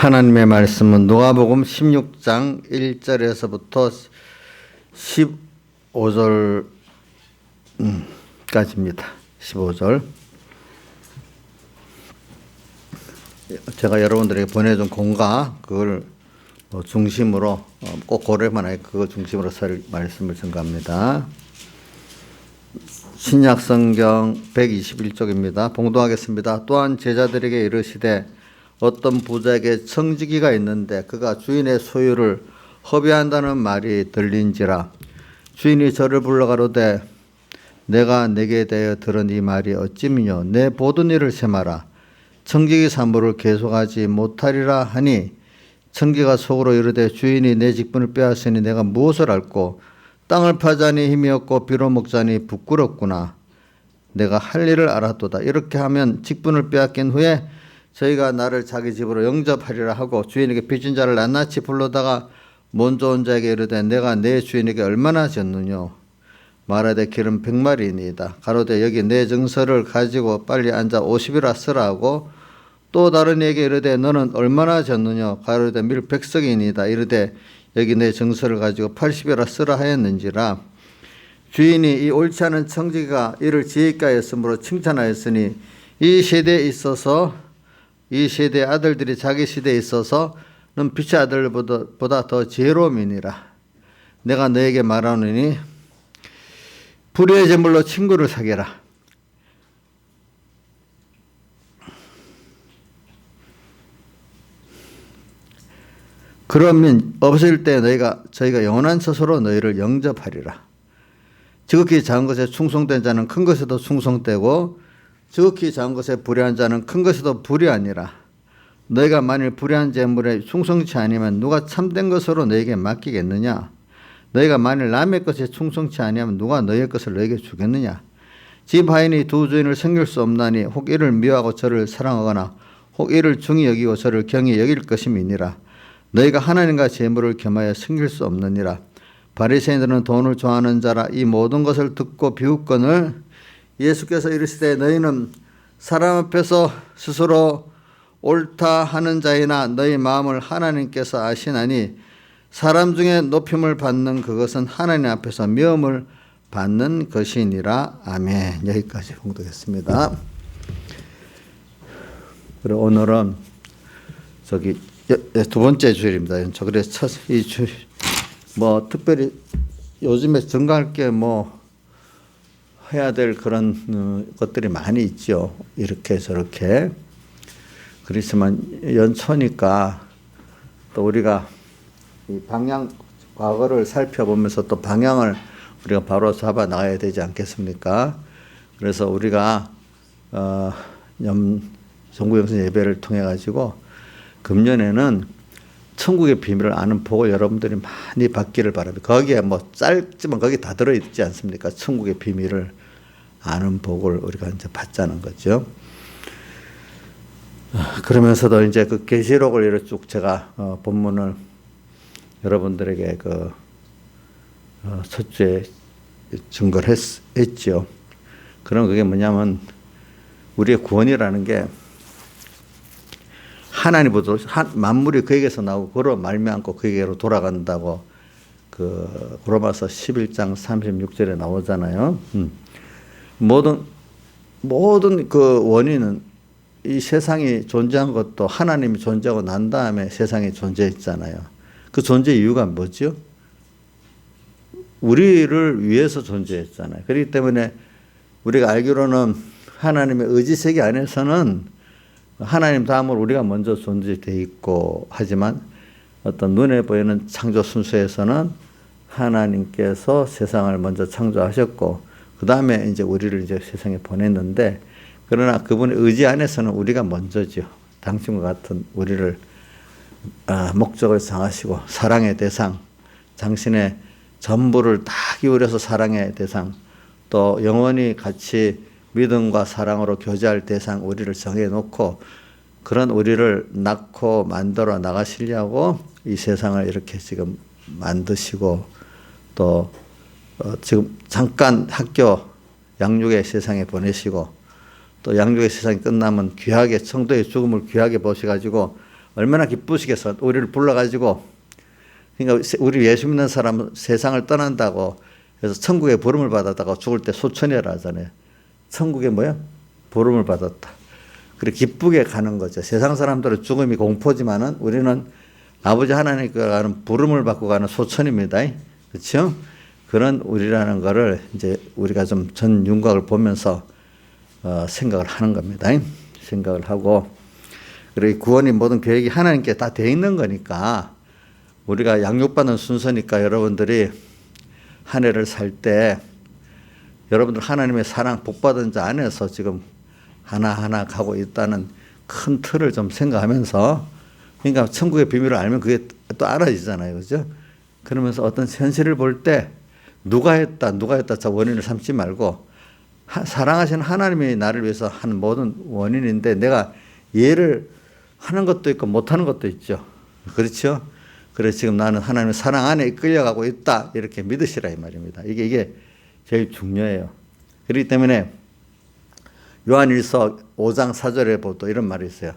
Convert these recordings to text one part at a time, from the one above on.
하나님의 말씀은 누가복음 16장 1절에서부터 15절까지입니다. 15절. 제가 여러분들에게 보내준 공과 그걸 중심으로 꼭 고려만 해 그걸 중심으로 말씀을 전가합니다. 신약 성경 121쪽입니다. 봉독하겠습니다. 또한 제자들에게 이르시되 어떤 부자에게 청지기가 있는데 그가 주인의 소유를 허비한다는 말이 들린지라. 주인이 저를 불러가로되 내가 내게 대하여 들은 이 말이 어찌미뇨. 내 모든 일을 sem하라. 청지기 사물을 계속하지 못하리라 하니 청지기가 속으로 이르되 주인이 내 직분을 빼앗으니 내가 무엇을 앓고 땅을 파자니 힘이 없고 비로 먹자니 부끄럽구나. 내가 할 일을 알았도다. 이렇게 하면 직분을 빼앗긴 후에 저희가 나를 자기 집으로 영접하리라 하고 주인에게 빚진 자를 낱낱이 불러다가 먼저 온 자에게 이르되 내가 내 주인에게 얼마나 졌느뇨. 말하되 길은 100마리이니이다. 가로되 여기 내 정서를 가지고 빨리 앉아 50이라 쓰라 하고 또 다른 이에게 이르되 너는 얼마나 졌느뇨. 가로되 밀 100석이니이다. 이르되 여기 내 정서를 가지고 80이라 쓰라 하였는지라. 주인이 이 옳지 않은 청지기가 이를 지혜있게하였으므로 칭찬하였으니 이 세대의 아들들이 자기 시대에 있어서는 빛의 아들보다 더 지혜로움이니라. 내가 너에게 말하노니 불의의 제물로 친구를 사귀라. 그러면 없을 때 저희가 영원한 처소로 너희를 영접하리라. 지극히 작은 것에 충성된 자는 큰 것에도 충성되고 지극히 작은 것에 불의한 자는 큰 것에도 불의하니라. 너희가 만일 불의한 제물에 충성치 아니면 누가 참된 것으로 너에게 맡기겠느냐. 너희가 만일 남의 것에 충성치 아니하면 누가 너희의 것을 너에게 주겠느냐. 집 하인이 두 주인을 섬길 수 없나니 혹 이를 미워하고 저를 사랑하거나 혹 이를 중히 여기고 저를 경히 여길 것임이니라. 너희가 하나님과 제물을 겸하여 섬길 수 없느니라. 바리새인들은 돈을 좋아하는 자라. 이 모든 것을 듣고 비웃거늘 예수께서 이르시되 너희는 사람 앞에서 스스로 옳다 하는 자이나 너희 마음을 하나님께서 아시나니 사람 중에 높임을 받는 그것은 하나님 앞에서 미움을 받는 것이니라. 아멘. 여기까지 봉독했습니다. 그리고 오늘은 두 번째 주일입니다. 그래서 이 주일 특별히 요즘에 정갈 게 해야 될 그런 것들이 많이 있죠. 이렇게 저렇게. 그렇지만 연초니까 또 우리가 이 과거를 살펴보면서 또 방향을 우리가 바로 잡아 나가야 되지 않겠습니까? 그래서 우리가 전국영성 예배를 통해 가지고 금년에는 천국의 비밀을 아는 복을 여러분들이 많이 받기를 바랍니다. 거기에 짧지만 거기 다 들어있지 않습니까? 천국의 비밀을 아는 복을 우리가 이제 받자는 거죠. 그러면서도 이제 그 계시록을 이렇게 쭉 제가 본문을 여러분들에게 첫 주에 증거를 했죠. 그럼 그게 뭐냐면 우리의 구원이라는 게 하나님부터 만물이 그에게서 나오고 그로 말미암고 그에게로 돌아간다고 로마서 11장 36절에 나오잖아요. 모든 그 원인은 이 세상이 존재한 것도 하나님이 존재하고 난 다음에 세상이 존재했잖아요. 그 존재 이유가 뭐죠? 우리를 위해서 존재했잖아요. 그렇기 때문에 우리가 알기로는 하나님의 의지 세계 안에서는 하나님 다음으로 우리가 먼저 존재되어 있고 하지만 어떤 눈에 보이는 창조 순서에서는 하나님께서 세상을 먼저 창조하셨고 그 다음에 이제 우리를 이제 세상에 보냈는데 그러나 그분의 의지 안에서는 우리가 먼저죠. 당신과 같은 우리를 목적을 정하시고 사랑의 대상, 당신의 전부를 다 기울여서 사랑의 대상, 또 영원히 같이 믿음과 사랑으로 교제할 대상 우리를 정해놓고 그런 우리를 낳고 만들어 나가시려고 이 세상을 이렇게 지금 만드시고 또 지금 잠깐 학교 양육의 세상에 보내시고 또 양육의 세상이 끝나면 귀하게 성도의 죽음을 귀하게 보셔가지고 얼마나 기쁘시겠어. 우리를 불러가지고. 그러니까 우리 예수 믿는 사람은 세상을 떠난다고 해서 천국에 부름을 받았다가 죽을 때 소천이라 하잖아요. 천국에 뭐야? 부름을 받았다. 그래 기쁘게 가는 거죠. 세상 사람들은 죽음이 공포지만은 우리는 아버지 하나님께 가는 부름을 받고 가는 소천입니다. 그렇죠? 그런 우리라는 거를 이제 우리가 좀 전 윤곽을 보면서 생각을 하는 겁니다. 생각을 하고 그리고 구원이 모든 계획이 하나님께 다 돼 있는 거니까 우리가 양육받는 순서니까 여러분들이 한 해를 살 때 여러분들 하나님의 사랑 복받은 자 안에서 지금 하나하나 가고 있다는 큰 틀을 좀 생각하면서 그러니까 천국의 비밀을 알면 그게 또 알아지잖아요. 그죠? 그러면서 어떤 현실을 볼 때 누가 했다 자 원인을 삼지 말고 사랑하시는 하나님이 나를 위해서 하는 모든 원인인데 내가 이해를 하는 것도 있고 못하는 것도 있죠. 그렇죠? 그래서 지금 나는 하나님의 사랑 안에 이끌려가고 있다 이렇게 믿으시라 이 말입니다. 이게 제일 중요해요. 그렇기 때문에 요한일서 5장 4절에 보도 이런 말이 있어요.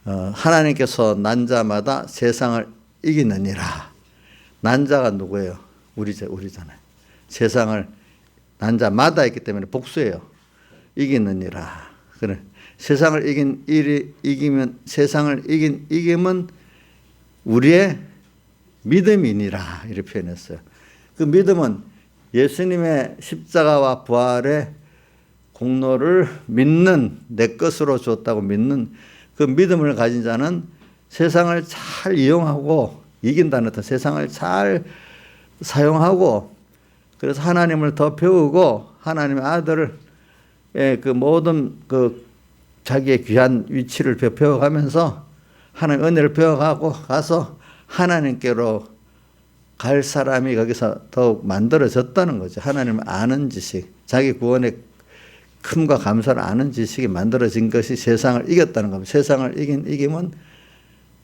하나님께서 난자마다 세상을 이기느니라. 난자가 누구예요? 우리잖아요. 세상을 난자마다 있기 때문에 복수예요. 이기느니라. 그래. 세상을 이기면 세상을 이김은 우리의 믿음이니라 이렇게 표현했어요. 그 믿음은 예수님의 십자가와 부활의 공로를 믿는 내 것으로 줬다고 믿는 그 믿음을 가진 자는 세상을 잘 이용하고 이긴다는 뜻 세상을 잘 사용하고 그래서 하나님을 더 배우고 하나님의 아들을 그 모든 그 자기의 귀한 위치를 배워가면서 하나님 은혜를 배워가고 가서 하나님께로 갈 사람이 거기서 더욱 만들어졌다는 거죠. 하나님을 아는 지식, 자기 구원의 큼과 감사를 아는 지식이 만들어진 것이 세상을 이겼다는 겁니다. 세상을 이김은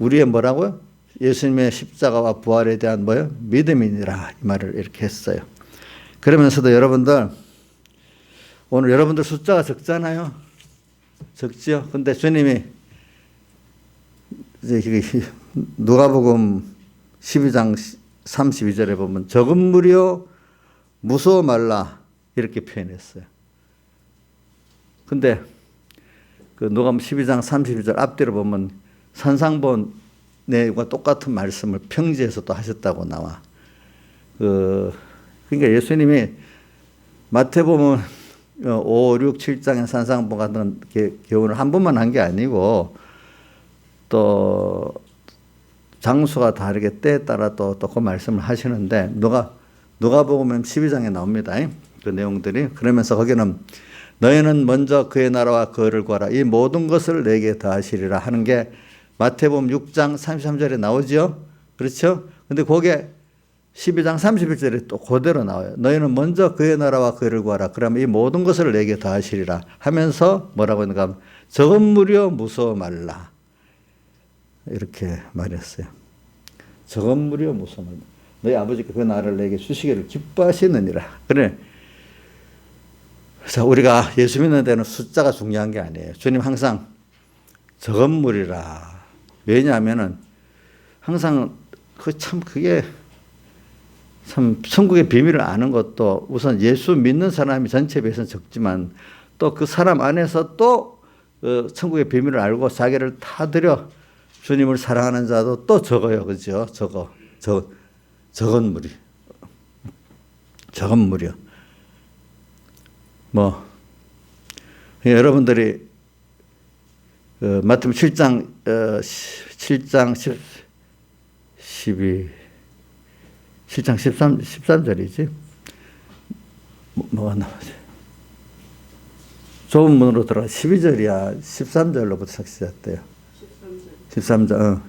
우리의 뭐라고요? 예수님의 십자가와 부활에 대한 뭐요? 믿음이니라 이 말을 이렇게 했어요. 그러면서도 여러분들 오늘 여러분들 숫자가 적잖아요. 적지요. 근데 주님이 이제 누가복음 12장 32절에 보면 적은 무리여 무서워 말라 이렇게 표현했어요. 근데 그 누가복음 12장 32절 앞뒤로 보면 산상본 내용과 똑같은 말씀을 평지에서 또 하셨다고 나와. 그러니까 예수님이 마태복음 5, 6, 7장의 산상본 같은 교훈을 한 번만 한 게 아니고 또 장수가 다르게 때에 따라 또 그 말씀을 하시는데 누가복음 12장에 나옵니다. 그 내용들이. 그러면서 거기는 너희는 먼저 그의 나라와 그를 구하라. 이 모든 것을 내게 더하시리라 하는 게 마태복음 6장 33절에 나오죠. 그렇죠? 근데 그게 12장 31절에 또 그대로 나와요. 너희는 먼저 그의 나라와 그를 구하라. 그러면 이 모든 것을 내게 더하시리라 하면서 뭐라고 했는가? 적은 무리여 무서워 말라. 이렇게 말했어요. 적은 무리여 무서워 말라. 너희 아버지께 그 나라를 내게 주시기를 기뻐하시느니라. 그래. 그래서 우리가 예수 믿는 데는 숫자가 중요한 게 아니에요. 주님 항상 적은 무리라. 왜냐하면은 항상 그게 참 천국의 비밀을 아는 것도 우선 예수 믿는 사람이 전체에 비해서는 적지만 또 그 사람 안에서 또 천국의 비밀을 알고 자기를 타들여 주님을 사랑하는 자도 또 적어요. 그죠? 적은 무리. 적은 무리요. 여러분들이 마태복음 7장 13절이지. 뭐가 나오지? 좁은 문으로 들어가 12절이야. 13절로부터 시작돼요. 13절.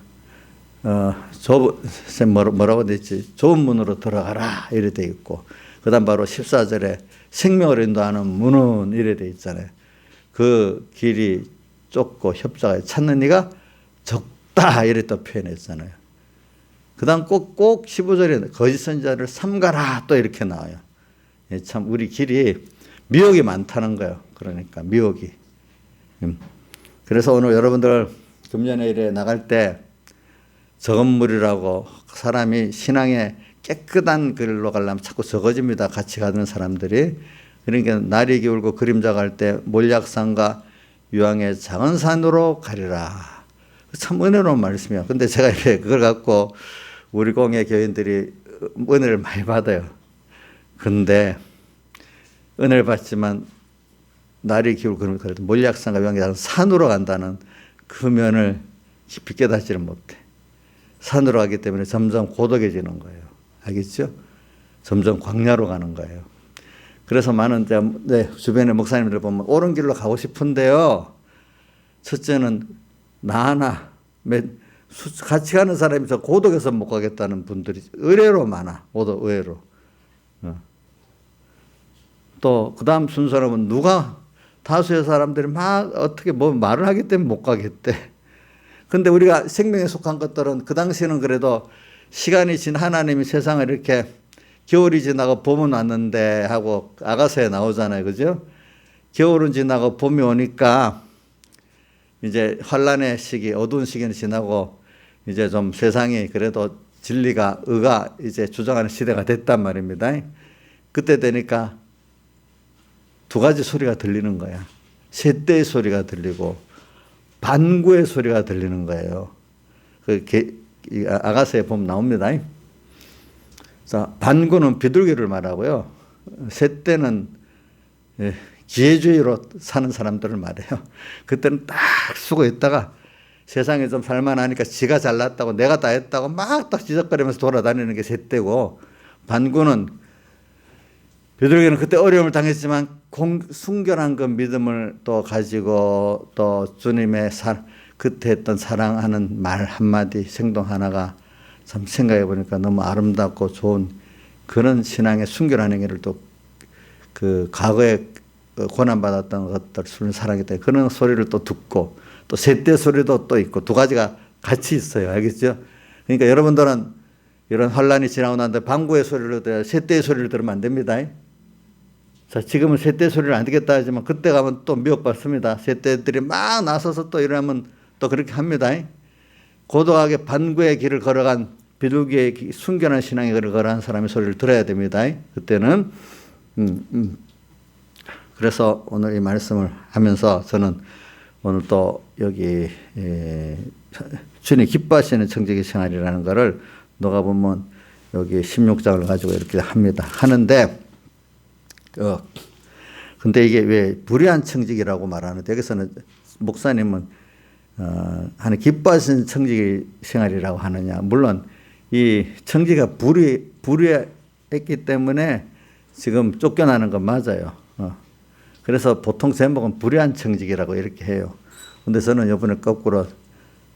뭐라고 됐지? 좁은 문으로 들어가라. 이래 돼 있고. 그 다음 바로 14절에 생명을 인도하는 문은 이래 돼 있잖아요. 그 길이 좁고 협자가 찾는 이가 적다. 이래 또 표현했잖아요. 그 다음 꼭 15절에 거짓 선지자를 삼가라. 또 이렇게 나와요. 참 우리 길이 미혹이 많다는 거예요. 그러니까 미혹이. 그래서 오늘 여러분들 금년에 이래 나갈 때 저건물이라고 사람이 신앙에 깨끗한 길로 가려면 자꾸 적어집니다. 같이 가는 사람들이. 그러니까 날이 기울고 그림자 갈 때 몰약산과 유황의 작은 산으로 가리라. 참 은혜로운 말씀이에요. 근데 제가 이렇게 그걸 갖고 우리 공예 교인들이 은혜를 많이 받아요. 근데 은혜를 받지만 날이 기울고 그래도 몰약산과 유황의 작은 산으로 간다는 그 면을 깊이 깨닫지를 못해. 산으로 가기 때문에 점점 고독해지는 거예요. 알겠죠? 점점 광야로 가는 거예요. 그래서 많은 주변의 목사님들 보면 옳은 길로 가고 싶은데요. 첫째는 나 하나 같이 가는 사람이 저 고독해서 못 가겠다는 분들이 의외로 많아. 의외로. 또 그 다음 순서는 누가 다수의 사람들이 막 어떻게 뭐 말을 하기 때문에 못 가겠대. 근데 우리가 생명에 속한 것들은 그 당시에는 그래도 시간이 진 하나님이 세상을 이렇게 겨울이 지나고 봄은 왔는데 하고 아가서에 나오잖아요. 그죠? 겨울은 지나고 봄이 오니까 이제 환란의 시기, 어두운 시기는 지나고 이제 좀 세상이 그래도 진리가 의가 이제 주장하는 시대가 됐단 말입니다. 그때 되니까 두 가지 소리가 들리는 거야. 새떼의 소리가 들리고 반구의 소리가 들리는 거예요. 아가서에 보면 나옵니다. 자, 반구는 비둘기를 말하고요. 새떼는 기회주의로 사는 사람들을 말해요. 그때는 딱 수고했다가 세상에 좀 살만하니까 지가 잘났다고 내가 다 했다고 막 딱 지적거리면서 돌아다니는 게 새떼고, 반구는 비둘기는 그때 어려움을 당했지만 순결한 그 믿음을 또 가지고 또 주님의 그때 했던 사랑하는 말 한마디 행동 하나가 참 생각해 보니까 너무 아름답고 좋은 그런 신앙의 순결한 행위를 또 그 과거에 고난받았던 것들 사랑했다 그런 소리를 또 듣고 또 새떼 소리도 또 있고 두 가지가 같이 있어요. 알겠죠? 그러니까 여러분들은 이런 환란이 지나고 난 뒤에 방구의 소리를 들어야 새떼의 소리를 들으면 안 됩니다. 자, 지금은 새떼 소리를 안 듣겠다 하지만 그때 가면 또 미혹받습니다. 새떼들이 막 나서서 또 이러면 또 그렇게 합니다. 고독하게 반구의 길을 걸어간 비둘기의 순결한 신앙의 길을 걸어간 사람의 소리를 들어야 됩니다. 그때는 그래서 오늘 이 말씀을 하면서 저는 오늘 또 여기 주님 기뻐하시는 청지기 생활이라는 거를 너가 보면 여기 16장을 가지고 이렇게 하는데 근데 이게 왜 불의한 청지기라고 말하는데 여기서는 목사님은 하는 기뻐하시는 청지기 생활이라고 하느냐. 물론 이 청지기가 불의했기 때문에 지금 쫓겨나는 건 맞아요. 그래서 보통 제목은 불의한 청지기라고 이렇게 해요. 근데 저는 이번에 거꾸로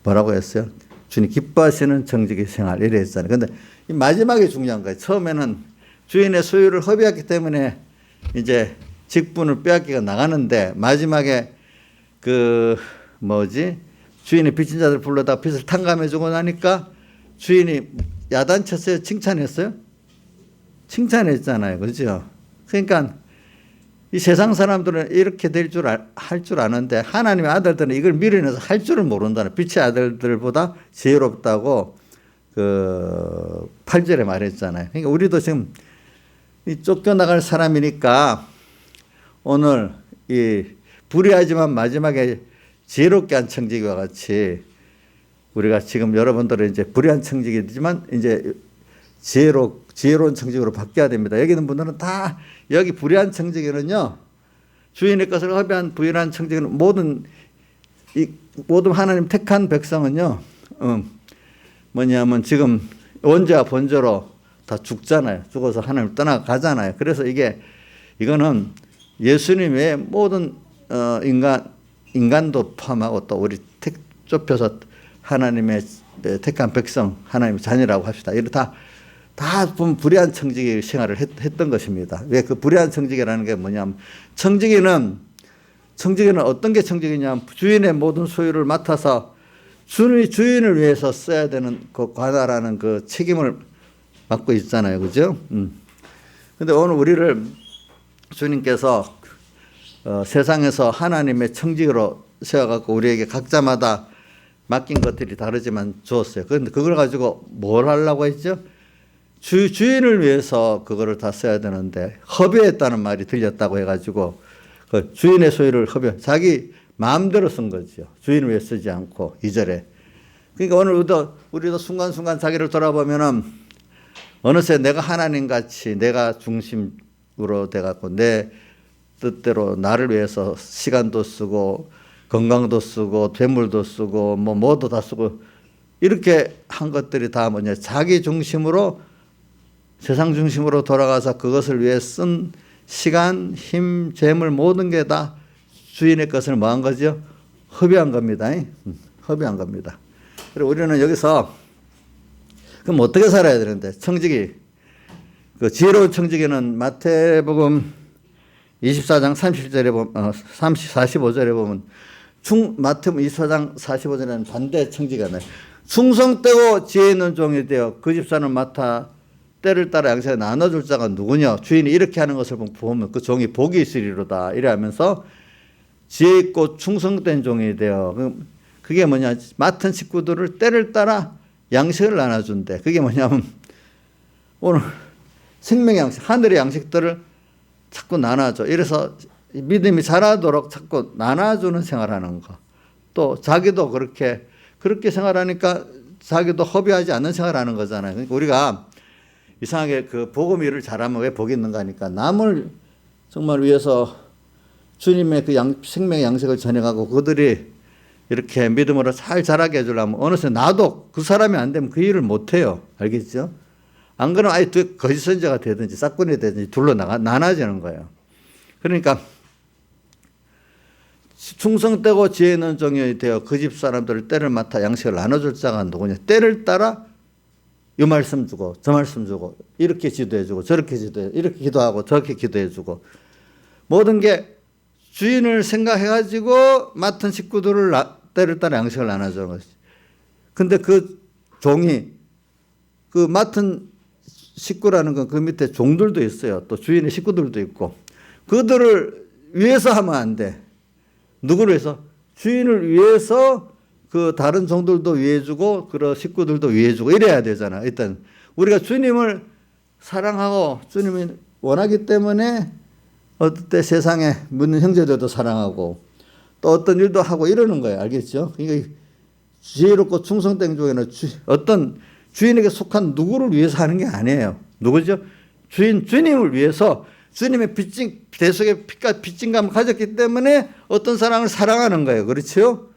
뭐라고 했어요? 주님 기뻐하시는 청지기 생활 이래 했잖아요. 근데 이 마지막에 중요한 거예요. 처음에는 주인의 소유를 허비했기 때문에 이제 직분을 빼앗기가 나가는데 마지막에 주인이 빚진 자들 불러다 빚을 탕감해 주고 나니까 주인이 야단쳤어요? 칭찬했어요? 칭찬했잖아요. 그죠? 그러니까 이 세상 사람들은 이렇게 할 줄 아는데 하나님의 아들들은 이걸 미련해서 할 줄을 모른다는, 빛의 아들들보다 지혜롭다고 8절에 말했잖아요. 그러니까 우리도 지금 이 쫓겨나갈 사람이니까 오늘 이 불의하지만 마지막에 지혜롭게 한 청지기와 같이 우리가 지금 여러분들은 이제 불의한 청지기지만 이제 지혜로운 청지기로 바뀌어야 됩니다. 여기 있는 분들은 다 여기 불의한 청지기는요, 주인의 것을 허비한 불의한 청지기는 모든 하나님 택한 백성은요, 뭐냐면 지금 원죄와 번죄로 다 죽잖아요. 죽어서 하나님 떠나가잖아요. 그래서 이거는 예수님 외에 모든 인간도 포함하고 또 우리 좁혀서 하나님의 택한 백성, 하나님의 자녀라고 합시다. 이렇게 다 보면 불의한 청지기 생활을 했던 것입니다. 왜 그 불의한 청지기라는 게 뭐냐면, 청지기는 어떤 게 청지기냐면 주인의 모든 소유를 맡아서 주인을 위해서 써야 되는 그 관할하는 그 책임을 맡고 있잖아요. 그죠? 근데 오늘 우리를 주님께서 세상에서 하나님의 청지기로 세워갖고 우리에게 각자마다 맡긴 것들이 다르지만 주었어요. 그런데 그걸 가지고 뭘 하려고 했죠? 주인을 위해서 그거를 다 써야 되는데 허비했다는 말이 들렸다고 해가지고 그 주인의 소유를 자기 마음대로 쓴 거죠. 주인을 위해 쓰지 않고 2절에. 그러니까 오늘 우리도 순간순간 자기를 돌아보면은 어느새 내가 하나님 같이 내가 중심으로 돼갖고 내 뜻대로 나를 위해서 시간도 쓰고 건강도 쓰고 재물도 쓰고 뭐도 다 쓰고 이렇게 한 것들이 다 뭐냐 자기 중심으로 세상 중심으로 돌아가서 그것을 위해 쓴 시간, 힘, 재물 모든 게 다 주인의 것을 뭐 한 거죠? 허비한 겁니다. 허비한 겁니다. 그리고 우리는 여기서 그럼 어떻게 살아야 되는데 청지기 그 지혜로운 청지기는 마태복음 24장 37절에 보면 45절에 보면 마태복음 24장 45절에는 반대 청지기가 나요. 충성되고 지혜 있는 종이 되어 그 집사는 맡아 때를 따라 양식에 나눠줄 자가 누구냐. 주인이 이렇게 하는 것을 보면 그 종이 복이 있으리로다. 이래 하면서 지혜 있고 충성된 종이 되어 그게 뭐냐. 맡은 식구들을 때를 따라 양식을 나눠준대. 그게 뭐냐면 오늘 생명의 양식, 하늘의 양식들을 자꾸 나눠줘. 이래서 믿음이 자라도록 자꾸 나눠주는 생활하는 거. 또 자기도 그렇게 생활하니까 자기도 허비하지 않는 생활하는 거잖아요. 그러니까 우리가 이상하게 그 복음 일을 잘하면 왜 복이 있는가 하니까 남을 정말 위해서 주님의 그 생명의 양식을 전해가고 그들이 이렇게 믿음으로 잘 자라게 해주려면 어느새 나도 그 사람이 안 되면 그 일을 못해요. 알겠죠? 안 그러면 아예 거짓 선지자가 되든지 싹군이 되든지 둘로 나눠지는 거예요. 그러니까 충성되고 지혜 있는 종이 되어 그 집 사람들을 때를 맡아 양식을 나눠줄 자가 누구냐. 때를 따라 이 말씀 주고 저 말씀 주고 이렇게 지도해 주고 저렇게 지도해 이렇게 기도하고 저렇게 기도해 주고 모든 게 주인을 생각해 가지고 맡은 식구들을 때를 따라 양식을 나눠주는 것이지. 근데 그 종이 그 맡은 식구라는 건 그 밑에 종들도 있어요. 또 주인의 식구들도 있고 그들을 위해서 하면 안 돼. 누구를 위해서? 주인을 위해서 그 다른 종들도 위해주고 그런 식구들도 위해주고 이래야 되잖아. 일단 우리가 주님을 사랑하고 주님이 원하기 때문에 어떤 때 세상에 묻는 형제들도 사랑하고 또 어떤 일도 하고 이러는 거예요. 알겠죠? 그러니까 지혜롭고 충성된 종에는 어떤 주인에게 속한 누구를 위해서 하는 게 아니에요. 누구죠? 주님을 위해서 주님의 대속의 피가 빚진 감을 가졌기 때문에 어떤 사람을 사랑하는 거예요. 그렇죠?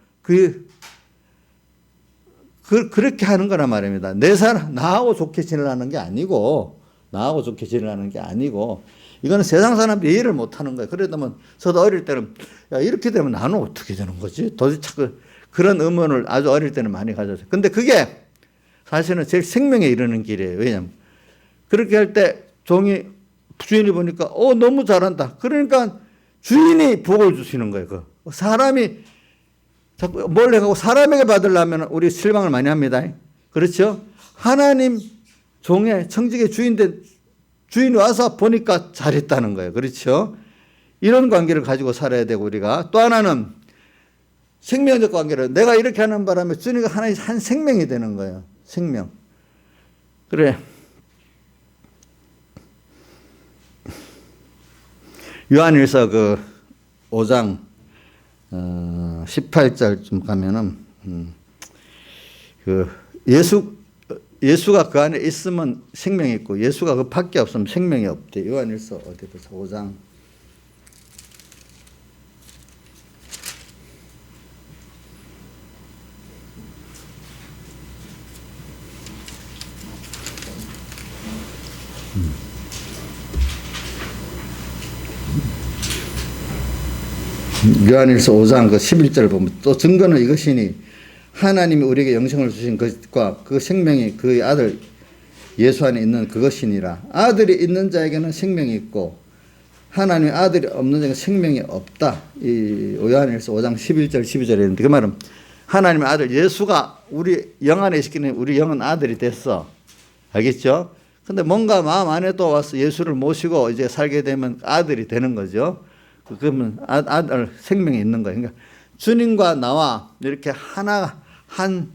그렇게 하는 거란 말입니다. 나하고 좋게 지내라는 게 아니고, 이거는 세상 사람들이 이해를 못 하는 거예요. 그러다 저도 어릴 때는, 야, 이렇게 되면 나는 어떻게 되는 거지? 도대체 그런 의문을 아주 어릴 때는 많이 가졌어요. 근데 그게 사실은 제일 생명에 이르는 길이에요. 왜냐면, 그렇게 할 때 주인이 보니까, 너무 잘한다. 그러니까 주인이 복을 주시는 거예요. 사람이 자꾸 뭘 해가고 사람에게 받으려면 우리 실망을 많이 합니다. 그렇죠? 하나님 종의 청직의 주인이 와서 보니까 잘했다는 거예요. 그렇죠? 이런 관계를 가지고 살아야 되고 우리가 또 하나는 생명적 관계를 내가 이렇게 하는 바람에 주님이 하나의 한 생명이 되는 거예요. 생명. 그래. 요한일서 5장 18절쯤 가면은 예수가 그 안에 있으면 생명이 있고 예수가 그 밖에 없으면 생명이 없대. 요한일서 어디 보자. 5장 요한일서 5장 11절 보면 또 증거는 이것이니 하나님이 우리에게 영생을 주신 것과 그 생명이 그의 아들 예수 안에 있는 그것이니라. 아들이 있는 자에게는 생명이 있고 하나님의 아들이 없는 자에게는 생명이 없다. 이 요한일서 5장 11절 12절에 있는데 그 말은 하나님의 아들 예수가 우리 영 안에 있기는 우리 영은 아들이 됐어. 알겠죠? 근데 뭔가 마음 안에 또 와서 예수를 모시고 이제 살게 되면 아들이 되는 거죠. 그러면 아들 생명이 있는 거예요. 그러니까 주님과 나와 이렇게 한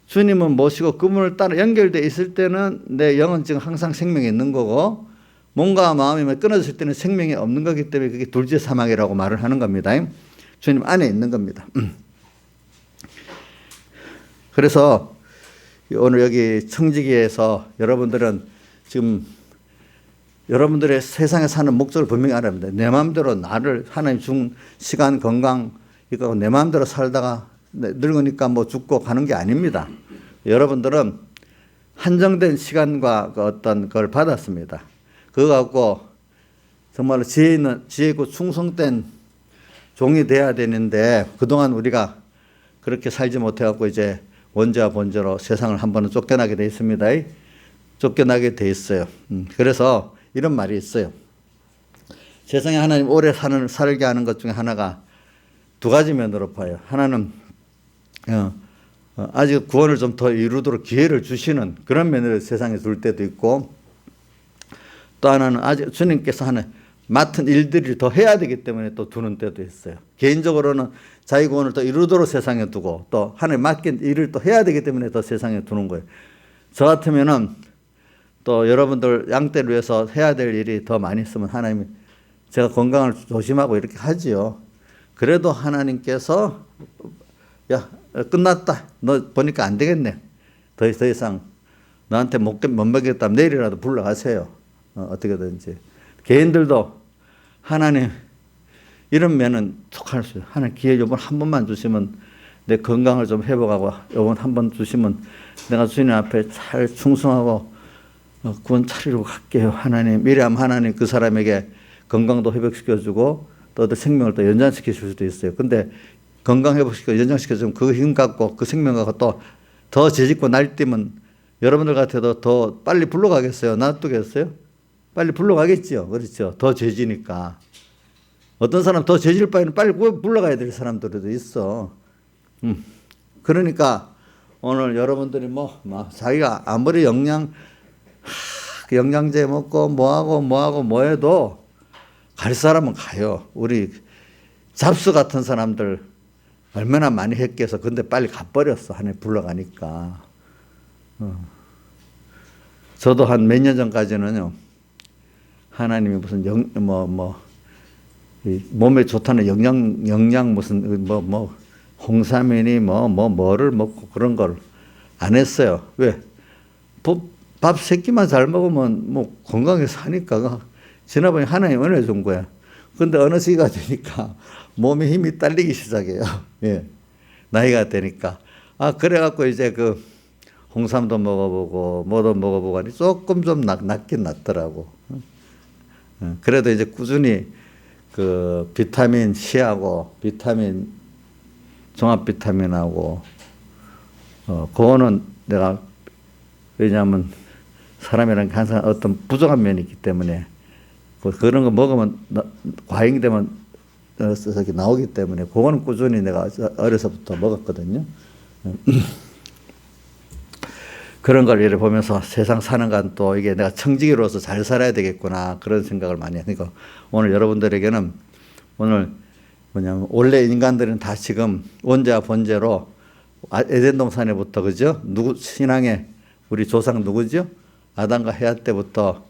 주님은 모시고 그분을 따라 연결되어 있을 때는 내 영은 지금 항상 생명이 있는 거고 몸과 마음이 끊어졌을 때는 생명이 없는 거기 때문에 그게 둘째 사망이라고 말을 하는 겁니다. 주님 안에 있는 겁니다. 그래서 오늘 여기 청지기에서 여러분들은 지금 여러분들의 세상에 사는 목적을 분명히 알아야 합니다. 내 마음대로 나를 하나님 준 시간, 건강 이거 내 마음대로 살다가 늙으니까 뭐 죽고 가는 게 아닙니다. 여러분들은 한정된 시간과 그 어떤 걸 받았습니다. 그거 갖고 정말로 지혜 있고 충성된 종이 돼야 되는데 그동안 우리가 그렇게 살지 못해갖고 이제 원죄와 본죄로 세상을 한 번은 쫓겨나게 돼 있습니다. 쫓겨나게 돼 있어요. 그래서 이런 말이 있어요. 세상에 하나님 오래 살게 하는 것 중에 하나가 두 가지 면으로 봐요. 하나는 아직 구원을 좀 더 이루도록 기회를 주시는 그런 면으로 세상에 둘 때도 있고 또 하나는 아직 주님께서 하는 맡은 일들을 더 해야 되기 때문에 또 두는 때도 있어요. 개인적으로는 자기 구원을 더 이루도록 세상에 두고 또 하나님 맡긴 일을 또 해야 되기 때문에 더 세상에 두는 거예요. 저 같으면은 또 여러분들 양떼를 위해서 해야 될 일이 더 많이 있으면 하나님이 제가 건강을 조심하고 이렇게 하지요. 그래도 하나님께서 야 끝났다. 너 보니까 안 되겠네. 더 이상 너한테 못 먹겠다면 내일이라도 불러가세요. 어떻게든지. 개인들도 하나님 이런 면은 속할 수 있어요. 하나님 기회 요번 한 번만 주시면 내 건강을 좀 회복하고 요번 한 번 주시면 내가 주님 앞에 잘 충성하고 구원 차리러 갈게요. 하나님. 미래하면 하나님 그 사람에게 건강도 회복시켜주고 또 생명을 또 연장시켜 줄 수도 있어요. 근데 건강 회복시켜 연장시켜주면 그 힘 갖고 그 생명 갖고 또 더 재짓고 날뛰면 여러분들 같아도 더 빨리 불러가겠어요? 놔두겠어요? 빨리 불러가겠죠. 그렇죠. 더 죄지니까. 어떤 사람 더 죄질 바에는 빨리 불러가야 될 사람들도 있어. 그러니까 오늘 여러분들이 자기가 아무리 영양제 먹고 뭐 해도 갈 사람은 가요. 우리 잡수 같은 사람들 얼마나 많이 했겠어. 근데 빨리 가버렸어. 하나님 불러가니까. 저도 한 몇 년 전까지는요. 하나님이 무슨 몸에 좋다는 영양 무슨 홍삼이니 뭐를 먹고 그런 걸 안 했어요. 왜? 밥 세 끼만 잘 먹으면 뭐 건강하게 사니까 지나보니 하나님 은혜 준 거야. 근데 어느 시기가 되니까 몸에 힘이 딸리기 시작해요. 예. 나이가 되니까. 그래갖고 이제 그 홍삼도 먹어보고 뭐도 먹어보고 하니 조금 좀 낫긴 낫더라고. 그래도 이제 꾸준히 그 비타민 C하고 종합 비타민하고 그거는 내가 왜냐하면 사람이란 게 항상 어떤 부족한 면이 있기 때문에 그런 거 먹으면 과잉되면 나오기 때문에 그거는 꾸준히 내가 어려서부터 먹었거든요. 그런 걸 이렇게 보면서 세상 사는 건 또 이게 내가 청지기로서 잘 살아야 되겠구나 그런 생각을 많이 해요. 그러니까 오늘 여러분들에게는 오늘 뭐냐면 원래 인간들은 다 지금 원죄와 본죄로 에덴 동산에부터 그죠? 신앙의 우리 조상 누구죠? 아담과 헤아 때부터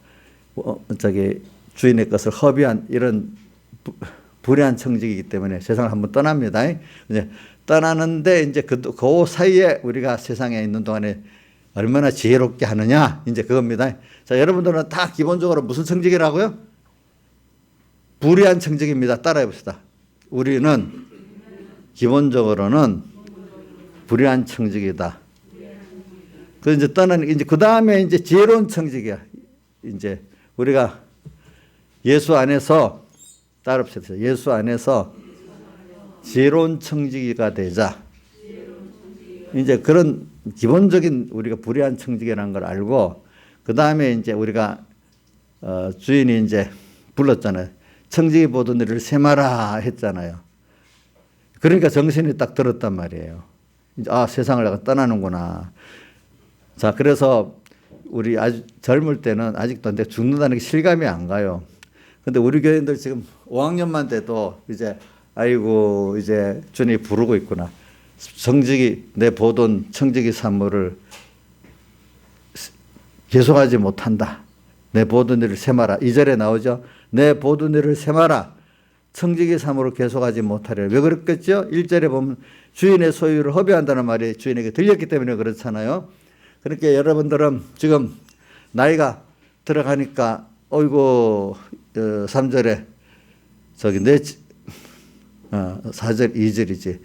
주인의 것을 허비한 이런 불의한 청지기이기 때문에 세상을 한번 떠납니다. 이제 떠나는데 이제 그 사이에 우리가 세상에 있는 동안에 얼마나 지혜롭게 하느냐 이제 그겁니다. 자, 여러분들은 다 기본적으로 무슨 청지기라고요? 불의한 청지기입니다. 따라해 봅시다. 우리는 기본적으로는 불의한 청지기다. 그 이제 이제 그 다음에 이제 지혜로운 청지기야. 이제 우리가 예수 안에서 따라합시다. 예수 안에서 지혜로운 청지기가 되자. 이제 그런 기본적인 우리가 불의한 청지기라는 걸 알고 그 다음에 이제 우리가 주인이 이제 불렀잖아요. 청지기 보던 일을 세마라 했잖아요. 그러니까 정신이 딱 들었단 말이에요. 이제 세상을 내가 떠나는구나. 자, 그래서 우리 아주 젊을 때는 아직도 근데 죽는다는 게 실감이 안 가요. 근데 우리 교인들 지금 5학년만 돼도 이제 아이고 이제 주님이 부르고 있구나. 정직이 내 보던 청지기 사물을 계속하지 못한다. 내 보던 일을 세마라. 2절에 나오죠. 내 보던 일을 세마라. 청지기 사물을 계속하지 못하리라. 왜 그렇겠죠? 1절에 보면 주인의 소유를 허비한다는 말이 주인에게 들렸기 때문에 그렇잖아요. 그러니까 여러분들은 지금 나이가 들어가니까 어이고 3절에 저기 4절 2절이지.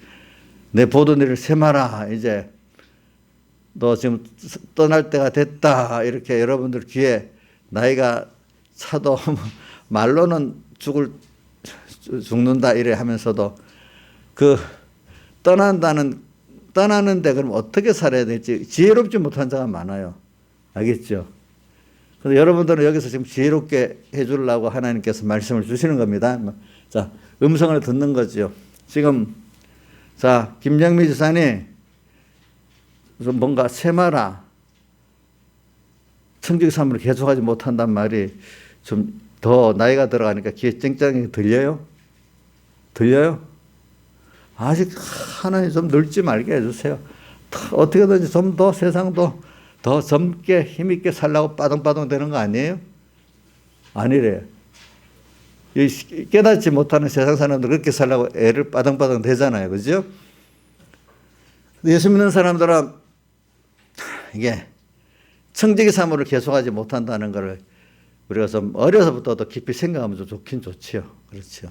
내 보던 일을 세마라. 이제 너 지금 떠날 때가 됐다. 이렇게 여러분들 귀에 나이가 차도 말로는 죽는다 이래 하면서도 그 떠나는데 그럼 어떻게 살아야 될지 지혜롭지 못한 자가 많아요. 알겠죠? 그래서 여러분들은 여기서 지금 지혜롭게 해주려고 하나님께서 말씀을 주시는 겁니다. 자, 음성을 듣는 거죠. 지금 자, 김영미 지사님 좀 뭔가 세마라. 청지기 사물을 계속하지 못한단 말이 좀 더 나이가 들어가니까 귀에 쨍쨍하게 들려요? 들려요? 아직 하나님 좀 늙지 말게 해주세요. 어떻게든지 좀 더 세상도 더 젊게 힘있게 살라고 빠둥빠둥 되는 거 아니에요? 아니래요. 깨닫지 못하는 세상 사람들 그렇게 살라고 애를 빠둥빠둥 대잖아요. 그죠? 예수 믿는 사람들은 이게 청지기 사물을 계속하지 못한다는 것을 우리가 좀 어려서부터 더 깊이 생각하면 좀 좋긴 좋지요. 그렇죠.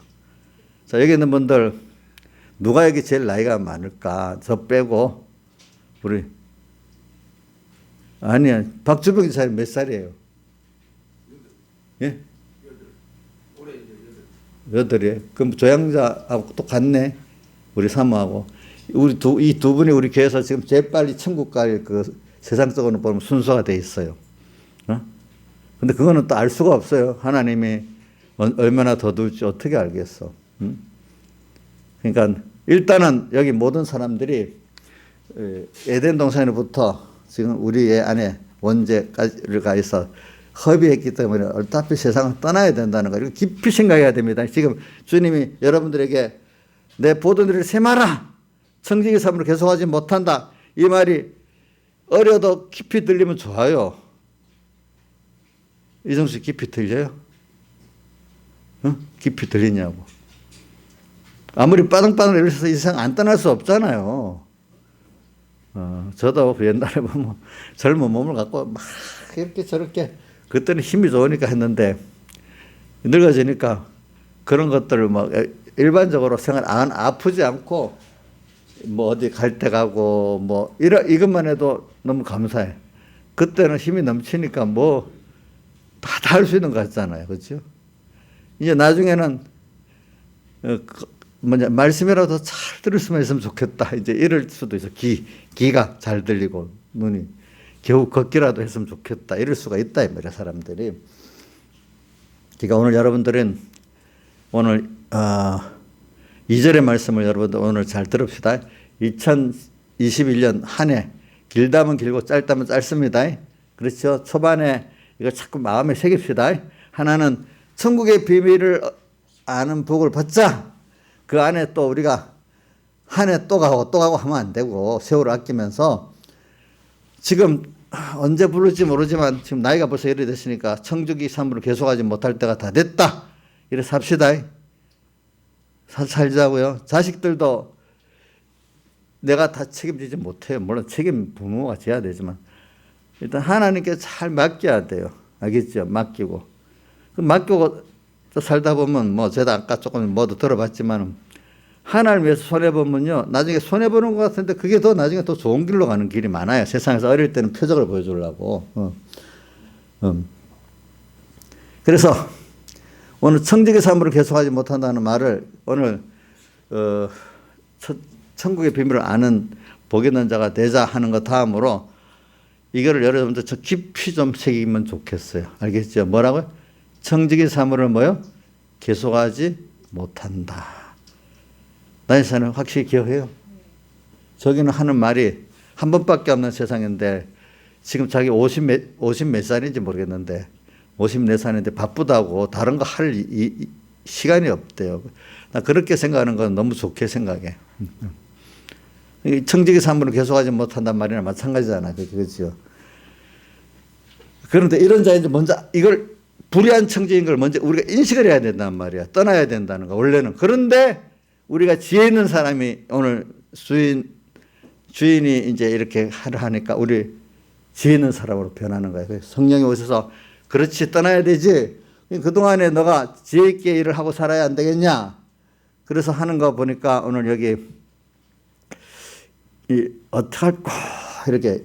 자, 여기 있는 분들 누가 여기 제일 나이가 많을까? 저 빼고 우리 아니야. 박주병 지사님 몇 살이에요? 예? 8이에요. 그럼 조양자하고 또 같네. 우리 사모하고. 이 두 분이 우리 교회에서 지금 제일 빨리 천국 갈 그 세상적으로 보면 순서가 돼 있어요. 근데 그거는 또 알 수가 없어요. 하나님이 얼마나 더 둘지 어떻게 알겠어. 그러니까 일단은 여기 모든 사람들이 에덴 동산으로부터 지금 우리 애 안에 원죄까지를 가해서 허비했기 때문에 어차피 세상을 떠나야 된다는 거. 이거 깊이 생각해야 됩니다. 지금 주님이 여러분들에게 내 보던 일을 세마라. 청지기 사물을 계속하지 못한다. 이 말이 어려도 깊이 들리면 좋아요. 이정수 깊이 들려요? 깊이 들리냐고. 아무리 빠둥빠둥 이러셔서 이 세상 안 떠날 수 없잖아요. 저도 옛날에 보면 젊은 몸을 갖고 막 이렇게 저렇게 그때는 힘이 좋으니까 했는데 늙어지니까 그런 것들을 막 일반적으로 생활 안 아프지 않고 뭐 어디 갈 때 가고 뭐 이것만 해도 너무 감사해. 그때는 힘이 넘치니까 뭐 다 할 수 있는 것 같잖아요. 그렇죠? 이제 나중에는 말씀이라도 잘 들을 수만 있으면 좋겠다. 이제 이럴 수도 있어. 귀가 잘 들리고 눈이 겨우 걷기라도 했으면 좋겠다. 이럴 수가 있다 이 말이야 사람들이. 그러니까 오늘 여러분들은 오늘 2절의 말씀을 여러분들 오늘 잘 들읍시다. 2021년 한 해 길다면 길고 짧다면 짧습니다. 그렇죠? 초반에 이걸 자꾸 마음에 새깁시다. 하나는 천국의 비밀을 아는 복을 받자. 그 안에 또 우리가 한 해 또 가고 하면 안 되고 세월을 아끼면서 지금 언제 부를지 모르지만 지금 나이가 벌써 이래 됐으니까 청지기 사물을 계속하지 못할 때가 다 됐다. 이래 삽시다. 살자고요. 자식들도 내가 다 책임지지 못해요. 물론 책임 부모가 져야 되지만 일단 하나님께 잘 맡겨야 돼요. 알겠죠? 맡기고. 맡기고 또 살다 보면 뭐 제가 아까 조금 뭐도 들어봤지만 하나님 위해서 손해보면요. 나중에 손해보는 것 같은데 그게 더 나중에 더 좋은 길로 가는 길이 많아요. 세상에서 어릴 때는 표적을 보여주려고. 그래서 오늘 청지기 사물을 계속하지 못한다는 말을 오늘 천국의 비밀을 아는 복 있는 자가 되자 하는 것 다음으로 이거를 여러분들 저 깊이 좀 새기면 좋겠어요. 알겠죠? 뭐라고요? 청지기 사물을 뭐요? 계속하지 못한다. 나이사는 확실히 기억해요? 저기는 하는 말이 한 번밖에 없는 세상인데 지금 자기 50 몇 살인지 모르겠는데 54살인데 바쁘다고 다른 거 할 시간이 없대요. 나 그렇게 생각하는 건 너무 좋게 생각해. 청지기 사물을 계속하지 못한단 말이나 마찬가지잖아요. 그렇죠. 그런데 이런 자인들 먼저 이걸 불의한 청지인 걸 먼저 우리가 인식을 해야 된단 말이야. 떠나야 된다는 거 원래는. 그런데 우리가 지혜 있는 사람이 오늘 주인이 이제 이렇게 하니까 우리 지혜 있는 사람으로 변하는 거예요. 성령이 오셔서 그렇지 떠나야 되지. 그동안에 너가 지혜 있게 일을 하고 살아야 안 되겠냐. 그래서 하는 거 보니까 오늘 여기 어떻게 할까 이렇게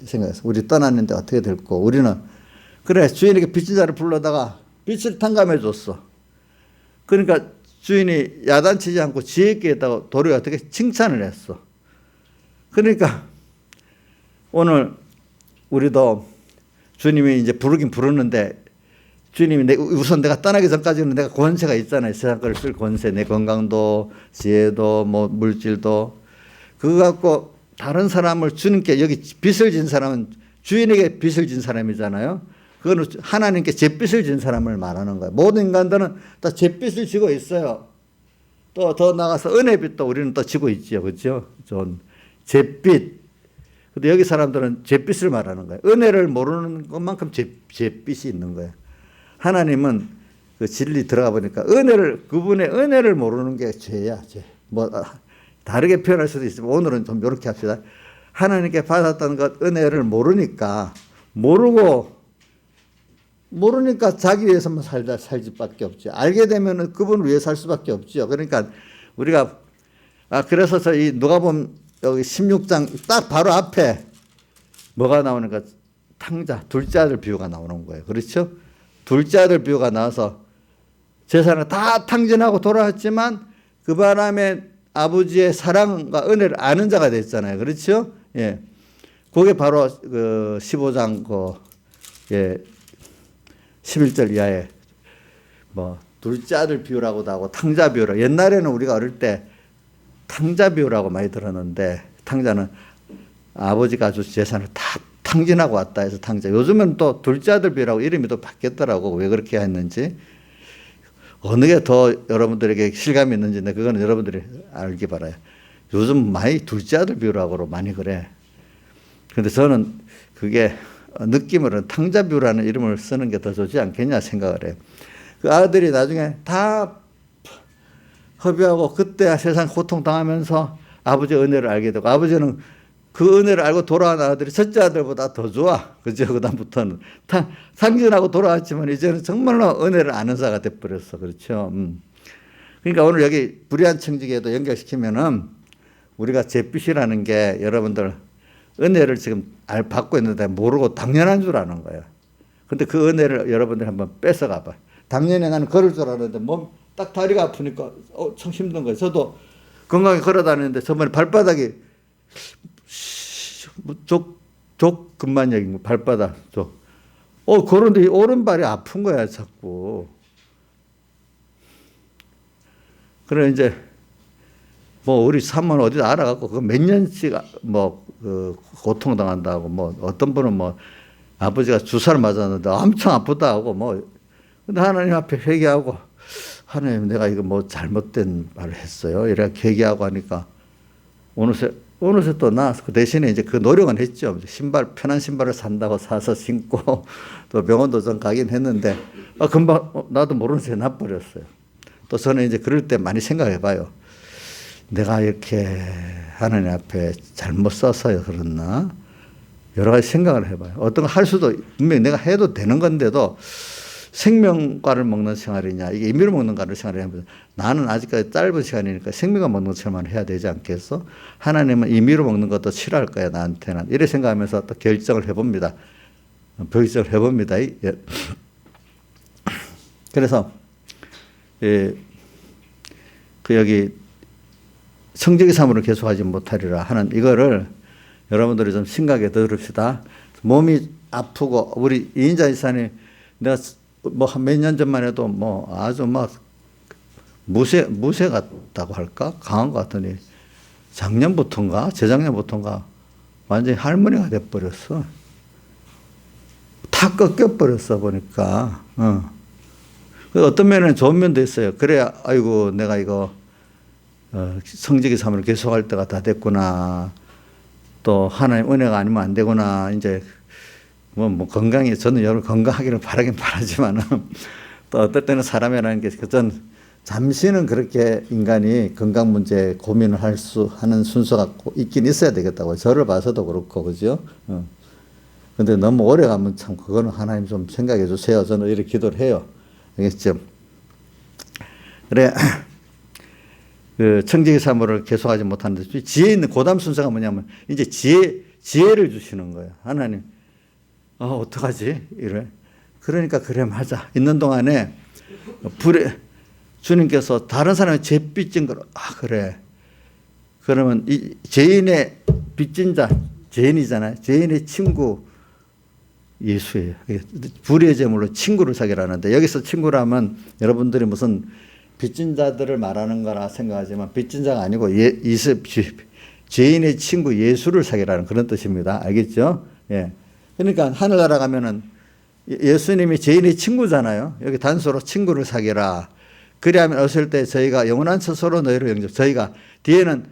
생각했어. 우리 떠났는데 어떻게 될까. 우리는 그래 주인에게 빚진 자를 불러다가 빚을 탕감해 줬어. 그러니까 주인이 야단치지 않고 지혜 있게 했다고 도리어 어떻게 칭찬을 했어. 그러니까 오늘 우리도 주님이 이제 부르긴 부르는데 주님이 우선 내가 떠나기 전까지는 내가 권세가 있잖아요. 세상 걸 쓸 권세, 내 건강도, 지혜도, 뭐 물질도. 그거 갖고 다른 사람을 주님께 여기 빚을 진 사람은 주인에게 빚을 진 사람이잖아요. 그거는 하나님께 잿빚을 진 사람을 말하는 거예요. 모든 인간들은 다 잿빚을 지고 있어요. 또 더 나가서 은혜빚도 우리는 또 지고 있죠. 그렇죠? 잿빚. 근데 여기 사람들은 잿빚을 말하는 거예요. 은혜를 모르는 것만큼 잿빚이 있는 거예요. 하나님은 그 진리 들어가 보니까 그분의 은혜를 모르는 게 죄야, 죄. 뭐, 다르게 표현할 수도 있지만 오늘은 좀 이렇게 합시다. 하나님께 받았던 것 은혜를 모르니까 자기 위해서만 살지 밖에 없죠. 알게 되면은 그분을 위해 살 수밖에 없죠. 그러니까 우리가, 그래서 이 누가복음 여기 16장 딱 바로 앞에 뭐가 나오는가? 탕자, 둘째 아들 비유가 나오는 거예요. 그렇죠? 둘째 아들 비유가 나와서 재산을 다 탕진하고 돌아왔지만 그 바람에 아버지의 사랑과 은혜를 아는 자가 됐잖아요. 그렇죠? 예. 그게 바로 그 15장 예. 11절 이하에 뭐 둘째 아들 비유라고도 하고 탕자 비유라. 옛날에는 우리가 어릴 때 탕자 비유라고 많이 들었는데 탕자는 아버지가 준 재산을 다 탕진하고 왔다 해서 탕자. 요즘은 또 둘째 아들 비유라고 이름이 또 바뀌었더라고. 왜 그렇게 했는지. 어느 게 더 여러분들에게 실감이 있는지 그거는 여러분들이 알기 바라요. 요즘 많이 둘째 아들 비유라고 많이 그래. 그런데 저는 그게 느낌으로는 탕자 비유라는 이름을 쓰는 게 더 좋지 않겠냐 생각을 해요. 그 아들이 나중에 다 허비하고 그때 세상 고통당하면서 아버지의 은혜를 알게 되고 아버지는 그 은혜를 알고 돌아온 아들이 첫째 아들보다 더 좋아. 그죠? 그다음부터는 상진하고 돌아왔지만 이제는 정말로 은혜를 아는 자가 돼버렸어. 그렇죠? 그러니까 오늘 여기 불의한 청지기에도 연결시키면은 우리가 잿빛이라는 게 여러분들 은혜를 지금 받고 있는데 모르고 당연한 줄 아는 거예요. 근데 그 은혜를 여러분들 한번 뺏어가 봐. 당연히 나는 걸을 줄 알았는데 몸 딱 다리가 아프니까 참 힘든 거예요. 저도 건강히 걸어 다니는데 저번에 발바닥이 족근만역인 거 발바닥 쪽. 그런데 오른발이 아픈 거야 자꾸. 그래 이제 뭐 우리 사모는 어디서 알아갖고 그 몇 년씩 그 고통 당한다고 뭐 어떤 분은 뭐 아버지가 주사를 맞았는데 엄청 아프다고 뭐 근데 하나님 앞에 회개하고 하나님 내가 이거 뭐 잘못된 말을 했어요. 이렇게 회개하고 하니까 어느새 또 나아서 그 대신에 이제 그 노력은 했죠. 편한 신발을 산다고 사서 신고 또 병원도 좀 가긴 했는데 금방 나도 모르는 새에 나버렸어요. 또 저는 이제 그럴 때 많이 생각해 봐요. 내가 이렇게 하나님 앞에 잘못 써서 그렇나? 여러 가지 생각을 해봐요. 어떤 거 할 수도 분명히 내가 해도 되는 건데도 생명과를 먹는 생활이냐 이게 임의로 먹는 과를 생활이냐 나는 아직까지 짧은 시간이니까 생명과 먹는 생활만 해야 되지 않겠어? 하나님은 임의로 먹는 것도 싫어할 거야 나한테는 이래 생각하면서 또 결정을 해봅니다. 그래서 그 여기 청지기 사물을 계속하지 못하리라 하는 이거를 여러분들이 좀 심각하게 들읍시다. 몸이 아프고 우리 이인자 이사님 내가 뭐 몇 년 전만 해도 뭐 아주 막 무쇠 같다고 할까 강한 것 같더니 작년부터인가 재작년부터인가 완전히 할머니가 돼버렸어. 다 꺾여버렸어 보니까. 어떤 면에는 좋은 면도 있어요. 그래야 아이고 내가 이거 성직의 삶을 계속할 때가 다 됐구나. 또 하나님 은혜가 아니면 안 되구나. 이제 뭐 건강이 저는 여러분 건강하기를 바라긴 바라지만은 또 어떨 때는 사람이라는 게 전 잠시는 그렇게 인간이 건강 문제 고민을 하는 순서가 있긴 있어야 되겠다고. 저를 봐서도 그렇고 그죠? 근데 너무 오래 가면 참 그거는 하나님 좀 생각해 주세요. 저는 이렇게 기도를 해요. 알겠죠? 그래. 그 청지기 사물을 계속하지 못하는데 지혜 있는 고담 순서가 뭐냐면 이제 지혜를 주시는 거예요. 하나님, 어떡하지? 이래. 그러니까 그래 맞아. 있는 동안에 주님께서 다른 사람의 죄 빚진 걸 그래. 그러면 이 죄인의 빚진 자 죄인이잖아요. 죄인의 친구 예수예요. 불의의 제물로 친구를 사귀라는데 여기서 친구라면 여러분들이 무슨 빚진 자들을 말하는 거라 생각하지만 빚진 자가 아니고 죄인의 친구 예수를 사귀라는 그런 뜻입니다. 알겠죠? 예. 그러니까 하늘나라 가면은 예수님이 죄인의 친구잖아요. 여기 단서로 친구를 사귀라. 그리하면 어쩔 때 저희가 영원한 처소로 너희를 영접. 저희가 뒤에는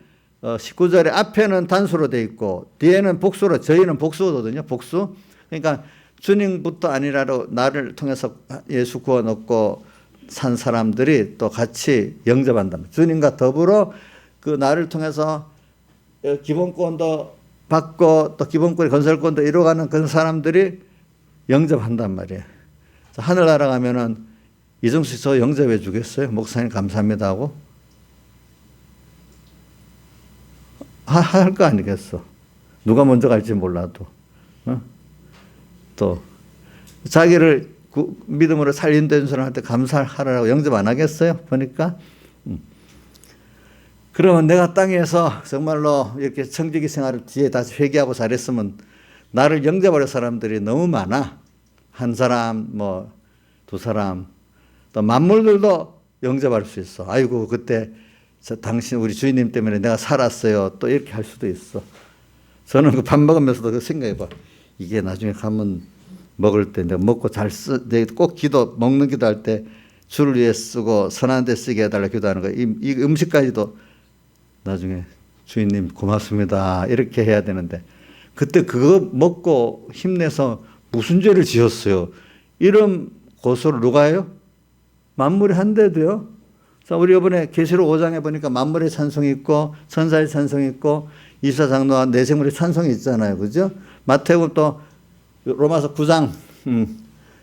19절에 앞에는 단수로 돼 있고 뒤에는 복수로 저희는 복수거든요. 복수. 그러니까 주님부터 아니라도 나를 통해서 예수 구원 얻고 산 사람들이 또 같이 영접한다. 주님과 더불어 그 나를 통해서 기본권도 받고 또 기본권의 건설권도 이루어가는 그런 사람들이 영접한단 말이에요. 하늘나라 가면은 이정수 씨 저 영접해 주겠어요? 목사님 감사합니다 하고 할 거 아니겠어. 누가 먼저 갈지 몰라도. 또 자기를 믿음으로 살린다는 사람한테 감사하라고 영접 안 하겠어요? 보니까. 그러면 내가 땅에서 정말로 이렇게 청지기 생활을 뒤에 다시 회개하고 잘했으면 나를 영접할 사람들이 너무 많아. 한 사람, 두 사람, 또 만물들도 영접할 수 있어. 아이고 그때 당신 우리 주인님 때문에 내가 살았어요. 또 이렇게 할 수도 있어. 저는 그 밥 먹으면서도 그 생각해봐. 이게 나중에 가면 먹을 때 내가 먹고 내가 꼭 먹는 기도할 때 주를 위해 쓰고 선한 데 쓰게 해달라 기도하는 거. 이 음식까지도 나중에 주인님 고맙습니다. 이렇게 해야 되는데 그때 그거 먹고 힘내서 무슨 죄를 지었어요. 이런 고소를 누가 해요? 만물이 한데도요. 우리 이번에 계시록 5장에 보니까 만물의 찬송이 있고 천사의 찬송이 있고 이사장로와 내생물의 찬송이 있잖아요. 그죠? 마태복음 또 로마서 9장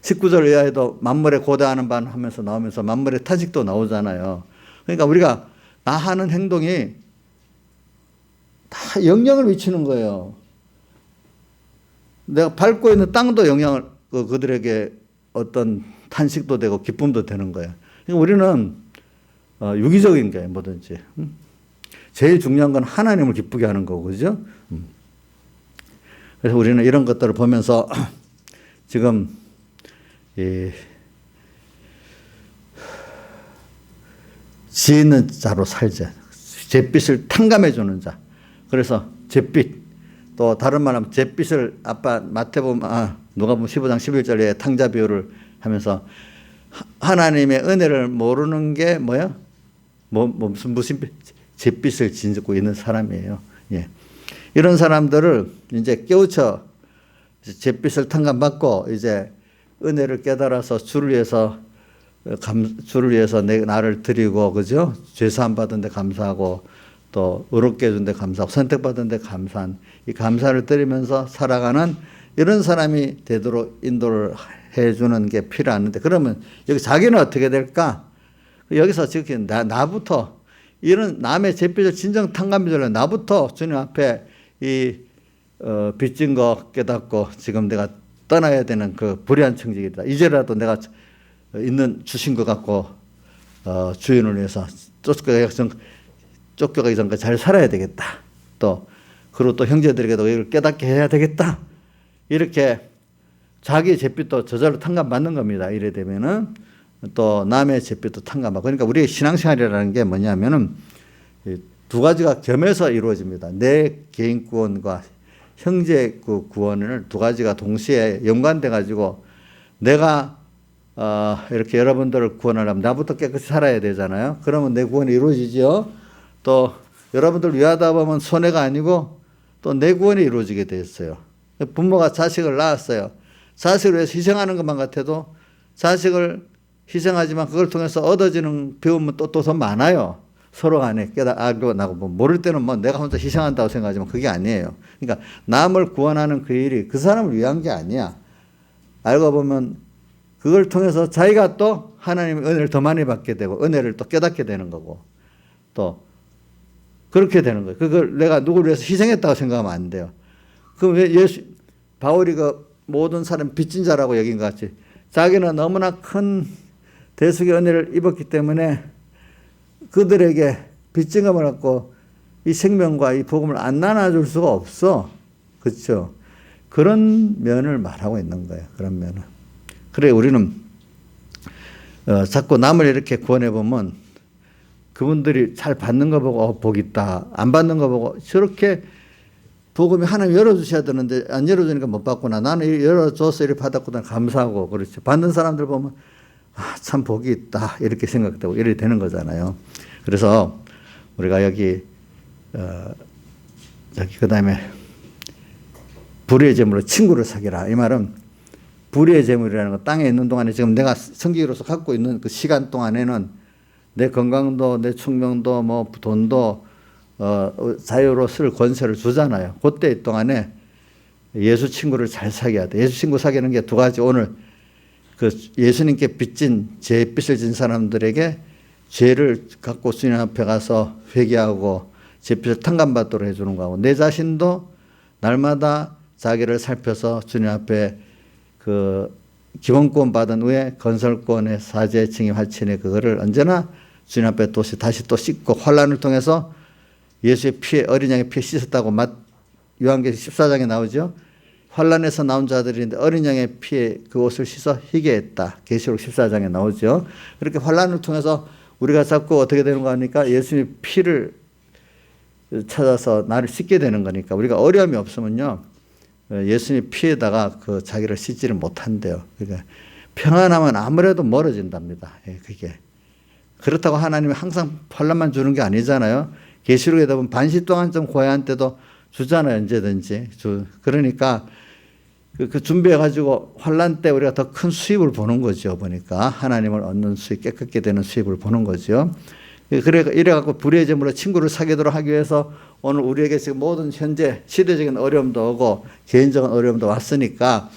19절 이하에도 만물에 고대하는 반 하면서 나오면서 만물의 탄식도 나오잖아요. 그러니까 우리가 나 하는 행동이 다 영향을 미치는 거예요. 내가 밟고 있는 땅도 영향을 그들에게 어떤 탄식도 되고 기쁨도 되는 거예요. 그러니까 우리는 유기적인 게 뭐든지 제일 중요한 건 하나님을 기쁘게 하는 거고 그죠? 그래서 우리는 이런 것들을 보면서 지금 지혜 있는 자로 살자. 잿빛을 탕감해 주는 자. 그래서 잿빛 또 다른 말하면 잿빛을 아빠 마태복음 누가복음 15장 11절에 탕자 비유를 하면서 하나님의 은혜를 모르는 게 뭐야? 무슨 잿빛을 짓고 있는 사람이에요. 예. 이런 사람들을 이제 깨우쳐 잿빛을 탕감받고 이제 은혜를 깨달아서 주를 위해서 나를 드리고 그죠? 죄사함 받은 데 감사하고 또 의롭게 해준 데 감사하고 선택받은 데 감사한 이 감사를 드리면서 살아가는 이런 사람이 되도록 인도를 해주는 게 필요한데 그러면 여기 자기는 어떻게 될까? 여기서 지금 나부터 이런 남의 잿빛을 진정 탕감해 주려면 나부터 주님 앞에 빚진 거 깨닫고 지금 내가 떠나야 되는 그 불의한 청지기다. 이제라도 내가 주신 것 갖고 주인을 위해서 쫓겨가기 전까지 잘 살아야 되겠다. 그리고 또 형제들에게도 이걸 깨닫게 해야 되겠다. 이렇게 자기 잿빛도 저절로 탕감받는 겁니다. 이래 되면은 또 남의 잿빛도 탕감받고. 그러니까 우리의 신앙생활이라는 게 뭐냐면은 두 가지가 겸해서 이루어집니다. 내 개인 구원과 형제 구원을 두 가지가 동시에 연관돼 가지고 내가 이렇게 여러분들을 구원하려면 나부터 깨끗이 살아야 되잖아요. 그러면 내 구원이 이루어지죠. 또 여러분들 위하다 보면 손해가 아니고 또 내 구원이 이루어지게 돼 있어요. 부모가 자식을 낳았어요. 자식을 위해서 희생하는 것만 같아도 자식을 희생하지만 그걸 통해서 얻어지는 배움은 또 더 많아요. 서로 간에 깨달고 나고 뭐 모를 때는 뭐 내가 혼자 희생한다고 생각하지만 그게 아니에요. 그러니까 남을 구원하는 그 일이 그 사람을 위한 게 아니야. 알고 보면 그걸 통해서 자기가 또 하나님의 은혜를 더 많이 받게 되고 은혜를 또 깨닫게 되는 거고 또 그렇게 되는 거예요. 그걸 내가 누구를 위해서 희생했다고 생각하면 안 돼요. 그럼 왜 바울이 그 모든 사람 빚진 자라고 여긴 것 같이 자기는 너무나 큰 대속의 은혜를 입었기 때문에 그들에게 빚진 것을 갖고 이 생명과 이 복음을 안 나눠줄 수가 없어. 그렇죠? 그런 면을 말하고 있는 거예요. 그런 면은. 그래 우리는 자꾸 남을 이렇게 구원해 보면 그분들이 잘 받는 거 보고 복 있다. 안 받는 거 보고 저렇게 복음이 하나님 열어주셔야 되는데 안 열어주니까 못 받구나. 나는 열어줘서 이렇게 받았구나. 감사하고 그렇죠. 받는 사람들 보면 참 복이 있다. 이렇게 생각되고 이렇게 되는 거잖아요. 그래서 우리가 여기 그다음에 불의의 재물로 친구를 사귀라. 이 말은 불의의 재물이라는 건 땅에 있는 동안에 지금 내가 성기로서 갖고 있는 그 시간 동안에는 내 건강도 내 충명도 뭐 돈도 자유로 쓸 권세를 주잖아요. 그때 동안에 예수 친구를 잘 사귀어야 돼. 예수 친구 사귀는 게 두 가지. 오늘 그 예수님께 빚진 죄빚을 진 사람들에게 죄를 갖고 주님 앞에 가서 회개하고 죄빚을 탕감받도록 해주는 거고 내 자신도 날마다 자기를 살펴서 주님 앞에 그 기본권 받은 후에 건설권의 사제 칭의 활친의 그거를 언제나 주님 앞에 다시 또 씻고 환란을 통해서 예수의 피에 어린 양의 피에 씻었다고 요한계시록 14장에 나오죠. 환란에서 나온 자들인데 어린 양의 피에 그 옷을 씻어 희게 했다. 계시록 14장에 나오죠. 그렇게 환란을 통해서 우리가 자꾸 어떻게 되는 거 하니까 예수님의 피를 찾아서 나를 씻게 되는 거니까 우리가 어려움이 없으면요. 예수님의 피에다가 그 자기를 씻지를 못한대요. 그러니까 평안하면 아무래도 멀어진답니다. 그게. 그렇다고 하나님이 항상 환란만 주는 게 아니잖아요. 계시록에 보면 반시 동안 좀 고해한 때도 주잖아요. 언제든지. 그러니까 그 준비해가지고 환란 때 우리가 더 큰 수입을 보는 거죠. 보니까 하나님을 얻는 수입, 깨끗게 되는 수입을 보는 거죠. 이래갖고 불의의 재물로 친구를 사귀도록 하기 위해서 오늘 우리에게 지금 모든 현재 시대적인 어려움도 오고 개인적인 어려움도 왔으니까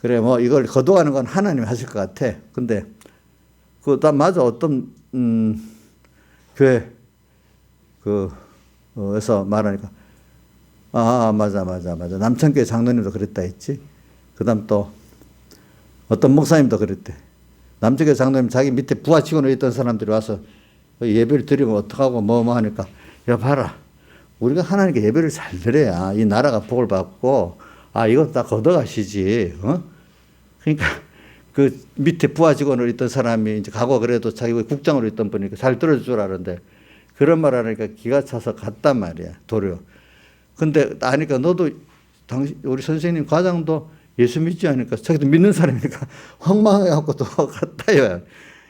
그래 뭐 이걸 거둬가는 건 하나님이 하실 것 같아. 근데 맞아 어떤 교회 에서 말하니까 맞아 남천교회 장로님도 그랬다 했지. 그다음 또 어떤 목사님도 그랬대. 남천교회 장로님 자기 밑에 부하 직원으로 있던 사람들이 와서 예배를 드리면 어떡하고 뭐 하니까 야 봐라 우리가 하나님께 예배를 잘 드려야 이 나라가 복을 받고 이것 다 걷어가시지. 그러니까 그 밑에 부하 직원으로 있던 사람이 이제 가고 그래도 자기 국장으로 있던 분이니까 잘 들어줄 줄 알았는데 그런 말 하니까 기가 차서 갔단 말이야 도리어. 근데 아니까 너도 우리 선생님 과장도 예수 믿지 않으니까 자기도 믿는 사람이니까 황망해갖고 또 갔다요.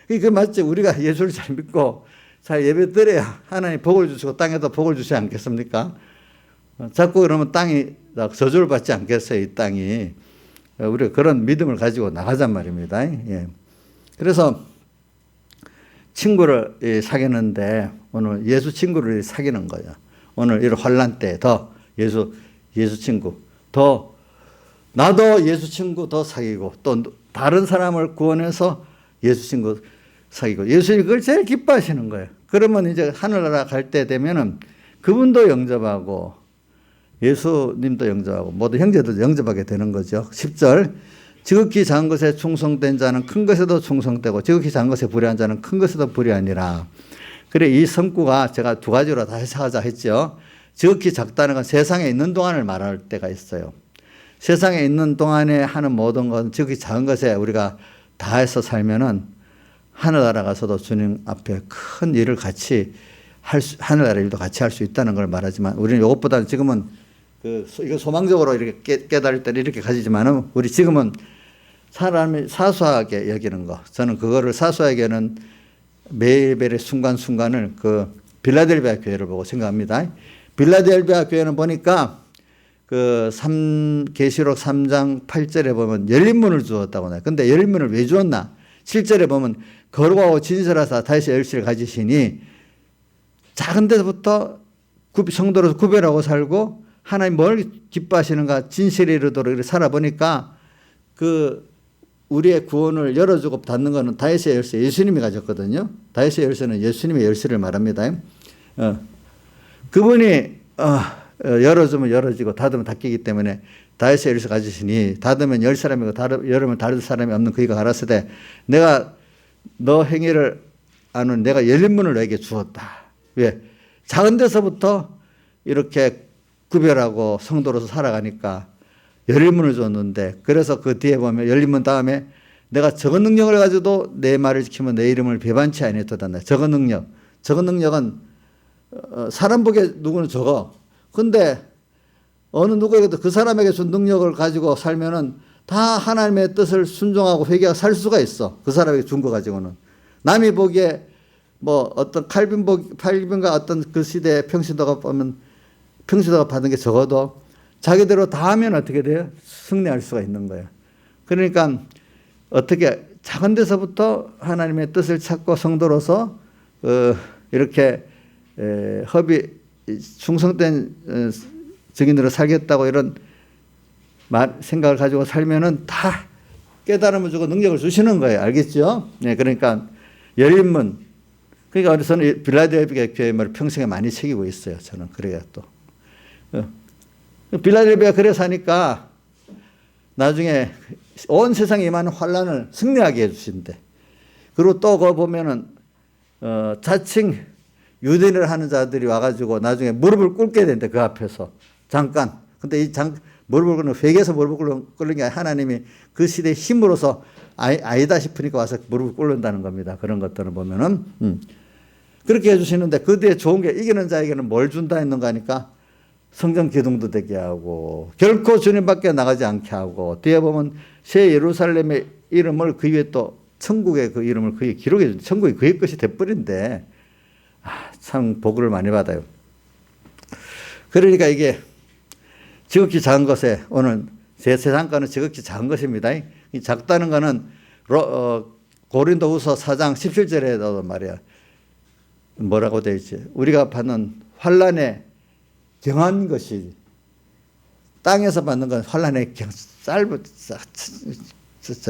그게 맞지. 우리가 예수를 잘 믿고 잘 예배 드려야 하나님 복을 주시고 땅에도 복을 주시지 않겠습니까? 자꾸 그러면 땅이 저주를 받지 않겠어요. 이 땅이. 우리가 그런 믿음을 가지고 나가잔 말입니다. 예. 그래서 친구를 사귀는데 오늘 예수 친구를 사귀는 거예요. 오늘 이런 환란 때 더 예수 친구 더 나도 예수 친구 더 사귀고 또 다른 사람을 구원해서 예수 친구 사귀고 예수님이 그걸 제일 기뻐하시는 거예요. 그러면 이제 하늘나라 갈 때 되면은 그분도 영접하고 예수님도 영접하고 모든 형제도 영접하게 되는 거죠. 10절 지극히 작은 것에 충성된 자는 큰 것에도 충성되고 지극히 작은 것에 불의한 자는 큰 것에도 불의하니라. 그래 이 성구가 제가 두 가지로 다 해석하자 했죠. 지극히 작다는 건 세상에 있는 동안을 말할 때가 있어요. 세상에 있는 동안에 하는 모든 건 지극히 작은 것에 우리가 다해서 살면은 하늘나라 가서도 주님 앞에 큰 일을 같이 하늘나라 일도 같이 할 수 있다는 걸 말하지만 우리는 이것보다는 지금은 이거 소망적으로 이렇게 깨달을 때는 이렇게 가지지만은 우리 지금은 사람이 사소하게 여기는 거. 저는 그거를 사소하게는 매일매일의 순간순간을 빌라델비아 교회를 보고 생각합니다. 빌라델비아 교회는 보니까 그 계시록 3장 8절에 보면 열린 문을 주었다고 나요. 근데 열린 문을 왜 주었나? 7절에 보면 거룩하고 진실하사 다시 열쇠를 가지시니 작은 데서부터 성도로서 구별하고 살고 하나님 뭘 기뻐하시는가 진실에 이르도록 이렇게 살아보니까 그 우리의 구원을 열어주고 닫는 것은 다윗의 열쇠 예수님이 가졌거든요. 다윗의 열쇠는 예수님의 열쇠를 말합니다. 그분이 열어주면 열어지고 닫으면 닫히기 때문에 다윗의 열쇠 가지시니 닫으면 열 사람이고 열으면 닫을 사람이 없는 그이가 가라사대 내가 너 행위를 아는 내가 열린 문을 너에게 주었다. 왜? 작은 데서부터 이렇게 구별하고 성도로서 살아가니까 열린 문을 줬는데 그래서 그 뒤에 보면 열린 문 다음에 내가 적은 능력을 가지고도 내 말을 지키면 내 이름을 배반치 아니했도다. 적은 능력. 적은 능력은 사람 보기에 누구는 적어. 근데 어느 누구에게도 그 사람에게 준 능력을 가지고 살면은 다 하나님의 뜻을 순종하고 회개하고 살 수가 있어. 그 사람에게 준 거 가지고는. 남이 보기에 뭐 어떤 칼빈과 어떤 그 시대의 평신도가 보면 평신도가 받은 게 적어도 자기대로 다 하면 어떻게 돼요? 승리할 수가 있는 거예요. 그러니까 어떻게 작은 데서부터 하나님의 뜻을 찾고 성도로서 이렇게 충성된 증인으로 살겠다고 이런 생각을 가지고 살면은 다 깨달음을 주고 능력을 주시는 거예요. 알겠죠? 네, 그러니까 열린 문. 그러니까 저는 빌라델비아 교회의 말을 평생에 많이 새기고 있어요. 저는 그래야 또. 빌라델비아 그래서 하니까 나중에 온 세상에 임하는 환란을 승리하게 해주신대. 그리고 또 그거 보면은 자칭 유대인을 하는 자들이 와가지고 나중에 무릎을 꿇게 된대. 그 앞에서 잠깐. 근데 무릎을 꿇는 회개에서 무릎을 꿇는 게 하나님이 그 시대의 힘으로서 아니다 싶으니까 와서 무릎을 꿇는다는 겁니다. 그런 것들을 보면은 그렇게 해주시는데 그 뒤에 좋은 게 이기는 자에게는 뭘 준다 했는가 하니까 성전 기둥도 되게 하고 결코 주님 밖에 나가지 않게 하고 뒤에 보면 새 예루살렘의 이름을 그 위에 또 천국의 그 이름을 그에 기록해 준 천국이 그의 것이 돼버린데 참 복을 많이 받아요. 그러니까 이게 지극히 작은 것에 오늘 제 세상과는 지극히 작은 것입니다. 이 작다는 거는 고린도후서 4장 17절에도 말이야. 뭐라고 되어 있지? 우리가 받는 환란에 경한 것이 땅에서 받는 건 환란에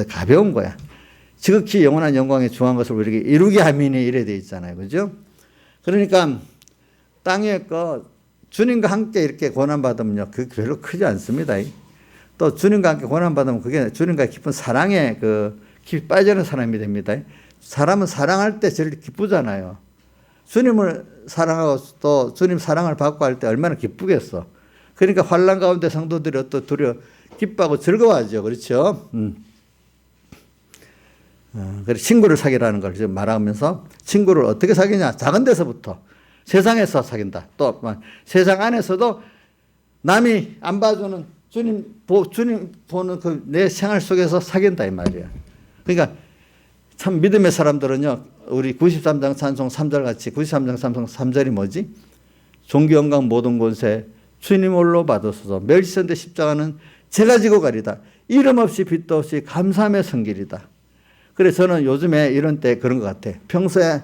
가벼운 거야. 지극히 영원한 영광의 중한 것을 우리에게 이루게 함이니 이래 되어 있잖아요. 그죠? 그러니까 땅에 주님과 함께 이렇게 고난받으면요. 그게 별로 크지 않습니다. 또 주님과 함께 고난받으면 그게 주님과 깊은 사랑에 깊이 빠지는 사람이 됩니다. 사람은 사랑할 때 제일 기쁘잖아요. 주님을 사랑하고 또 주님 사랑을 받고 할 때 얼마나 기쁘겠어. 그러니까 환난 가운데 성도들이 또 기뻐하고 즐거워하죠. 그렇죠? 그래서 친구를 사귀라는 걸 지금 말하면서 친구를 어떻게 사귀냐. 작은 데서부터 세상에서 사귄다. 또 세상 안에서도 남이 안 봐주는 주님 보는 그 내 생활 속에서 사귄다 이 말이야. 그러니까 참 믿음의 사람들은요. 우리 93장 찬송 3절 같이 93장 찬송 3절이 뭐지? 종교 영광 모든 권세 주님 홀로 받으소서. 멸시선대 십자가는 제가 지고 가리다. 이름 없이 빚도 없이 감사함의 성길이다. 그래서 저는 요즘에 이런 때 그런 것 같아. 평소에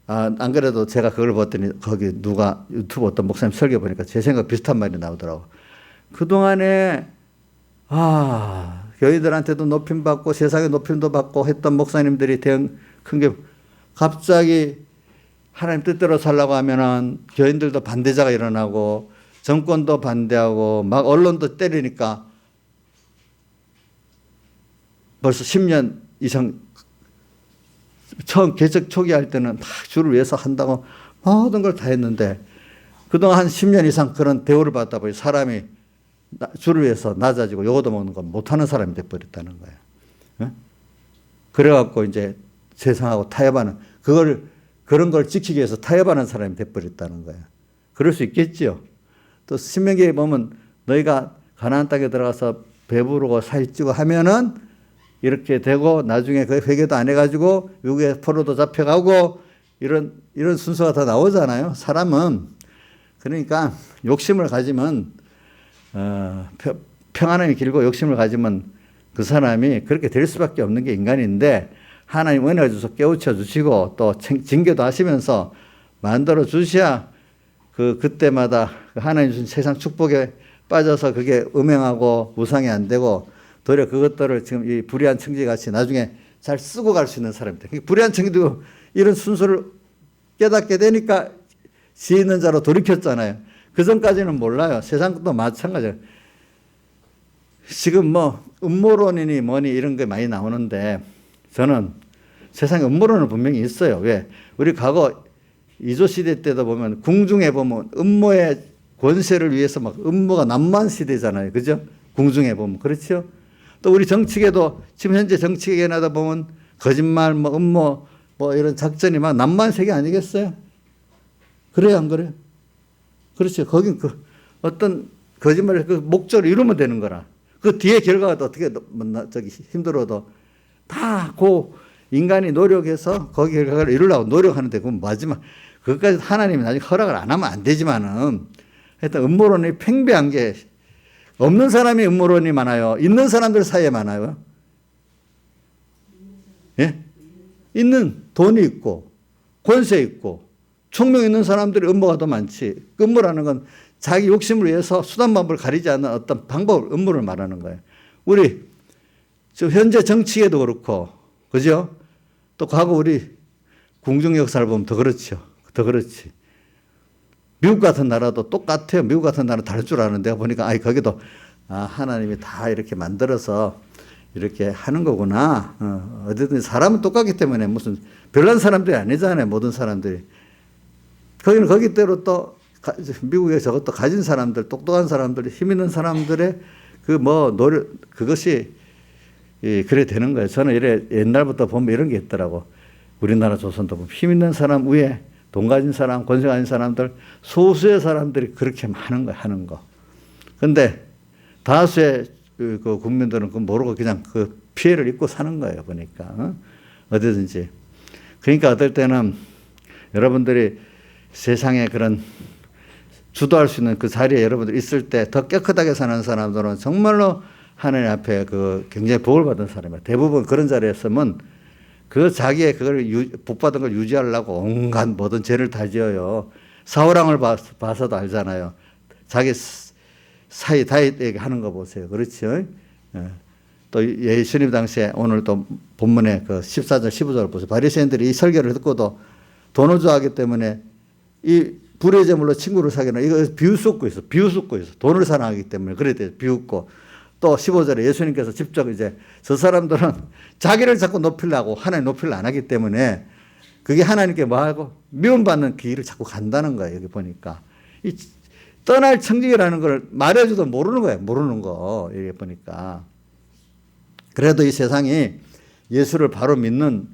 안 그래도 제가 그걸 봤더니 거기 누가 유튜브 어떤 목사님 설교 보니까 제 생각 비슷한 말이 나오더라고. 그동안에 교인들한테도 높임받고 세상에 높임도 받고 했던 목사님들이 큰 게 갑자기 하나님 뜻대로 살라고 하면은 교인들도 반대자가 일어나고 정권도 반대하고 막 언론도 때리니까 벌써 10년 이상 처음 개척 초기 할 때는 막 주를 위해서 한다고 모든 걸 다 했는데 그동안 한 10년 이상 그런 대우를 받다 보니 사람이 주를 위해서 낮아지고 요거도 먹는 거 못하는 사람이 돼버렸다는 거예요. 그래갖고 이제 세상하고 타협하는 그런 걸 지키기 위해서 타협하는 사람이 돼버렸다는 거예요. 그럴 수 있겠지요. 또 신명기에 보면 너희가 가나안 땅에 들어가서 배부르고 살찌고 하면은 이렇게 되고 나중에 그 회개도 안 해가지고 외국에 포로도 잡혀가고 이런 순서가 다 나오잖아요. 사람은 그러니까 욕심을 가지면 평안함이 길고 욕심을 가지면 그 사람이 그렇게 될 수밖에 없는 게 인간인데 하나님 은혜를 주셔서 깨우쳐 주시고 또 징계도 하시면서 만들어 주셔야 그때마다 하나님 주신 세상 축복에 빠져서 그게 음행하고 무상이 안 되고 도리어 그것들을 지금 이 불의한 청지 같이 나중에 잘 쓰고 갈 수 있는 사람입니다. 불의한 청지도 이런 순서를 깨닫게 되니까 지혜 있는 자로 돌이켰잖아요. 그 전까지는 몰라요. 세상도 마찬가지예요. 지금 뭐 음모론이니 뭐니 이런 게 많이 나오는데 저는 세상에 음모론은 분명히 있어요. 왜? 우리 과거 이조 시대 때도 보면 궁중에 보면 음모의 권세를 위해서 막 음모가 난무한 시대잖아요. 그죠? 궁중에 보면. 그렇죠? 또 우리 정치계도 지금 현재 정치계에다 보면 거짓말, 뭐 음모, 뭐 이런 작전이 막 난무한 세계 아니겠어요? 그래요, 안 그래요? 그렇죠. 거긴 어떤 거짓말을 그 목적을 이루면 되는 거라. 그 뒤에 결과가 어떻게 힘들어도 다 인간이 노력해서 거기 결과를 이루려고 노력하는데 그건 마지막 그것까지 하나님이 나중에 허락을 안 하면 안 되지만은 하여튼 음모론이 팽배한 게 없는 사람이 음모론이 많아요. 있는 사람들 사이에 많아요. 예? 있는 돈이 있고 권세 있고 총명 있는 사람들이 음모가 더 많지. 음모라는 건 자기 욕심을 위해서 수단 방법을 가리지 않는 어떤 방법, 음모를 말하는 거예요. 우리 현재 정치에도 그렇고, 그죠? 또 과거 우리 궁중 역사를 보면 더 그렇죠. 더 그렇지. 미국 같은 나라도 똑같아요. 미국 같은 나라는 다를 줄 아는데 보니까 거기도 하나님이 다 이렇게 만들어서 이렇게 하는 거구나. 어쨌든 사람은 똑같기 때문에 무슨 별난 사람들이 아니잖아요. 모든 사람들이. 거기는 거기대로 또 미국에 저것도 가진 사람들, 똑똑한 사람들, 힘 있는 사람들의 노력, 그것이 그래 되는 거예요. 저는 옛날부터 보면 이런 게 있더라고. 우리나라 조선도 보면 힘 있는 사람 위에 돈 가진 사람, 권세 가진 사람들, 소수의 사람들이 그렇게 많은 거예요, 하는 거. 근데 다수의 그 국민들은 그거 모르고 그냥 그 피해를 입고 사는 거예요, 보니까. 어디든지. 그러니까 어떨 때는 여러분들이 세상에 그런 주도할 수 있는 그 자리에 여러분들 있을 때 더 깨끗하게 사는 사람들은 정말로 하나님 앞에 굉장히 복을 받은 사람이에요. 대부분 그런 자리에 있으면 자기의 복 받은 걸 유지하려고 온갖 모든 죄를 다 지어요. 사울왕을 봐서도 알잖아요. 자기 사이 다윗에게 하는 거 보세요. 그렇죠? 또 예수님 당시에 오늘 또 본문에 14절 15절을 보세요. 바리새인들이 이 설교를 듣고도 돈을 좋아하기 때문에 이 불의 제물로 친구를 사귀는 이거 비웃고 있어. 돈을 사랑하기 때문에 그래 돼. 비웃고. 또 15절에 예수님께서 직접 저 사람들은 자기를 자꾸 높이려고 하나님 높이를 안 하기 때문에 그게 하나님께 뭐하고 미움받는 길을 자꾸 간다는 거예요. 여기 보니까. 떠날 청직이라는 걸 말해줘도 모르는 거예요. 모르는 거. 여기 보니까. 그래도 이 세상이 예수를 바로 믿는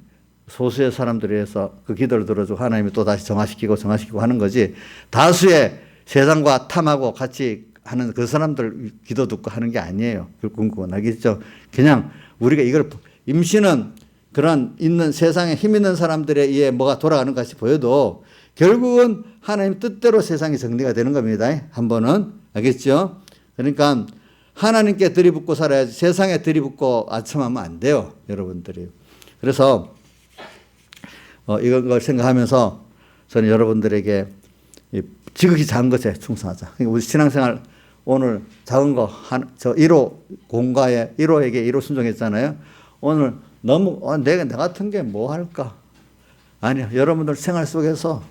소수의 사람들에 의해서 그 기도를 들어주고 하나님이 또 다시 정화시키고 하는 거지. 다수의 세상과 탐하고 같이 하는 그 사람들 기도 듣고 하는 게 아니에요. 결국은 알겠죠? 그냥 우리가 이걸 임신은 그런 세상에 힘 있는 사람들에 의해 뭐가 돌아가는 것이 보여도 결국은 하나님 뜻대로 세상이 정리가 되는 겁니다. 한 번은. 알겠죠? 그러니까 하나님께 들이붓고 살아야지 세상에 들이붓고 아첨하면 안 돼요. 여러분들이. 그래서 이런 걸 생각하면서 저는 여러분들에게 지극히 작은 것에 충성하자. 그러니까 우리 신앙생활 오늘 작은 거, 저 1호 공가에 1호에게 1호 순종했잖아요. 오늘 너무 내가 나 같은 게 뭐 할까? 아니요. 여러분들 생활 속에서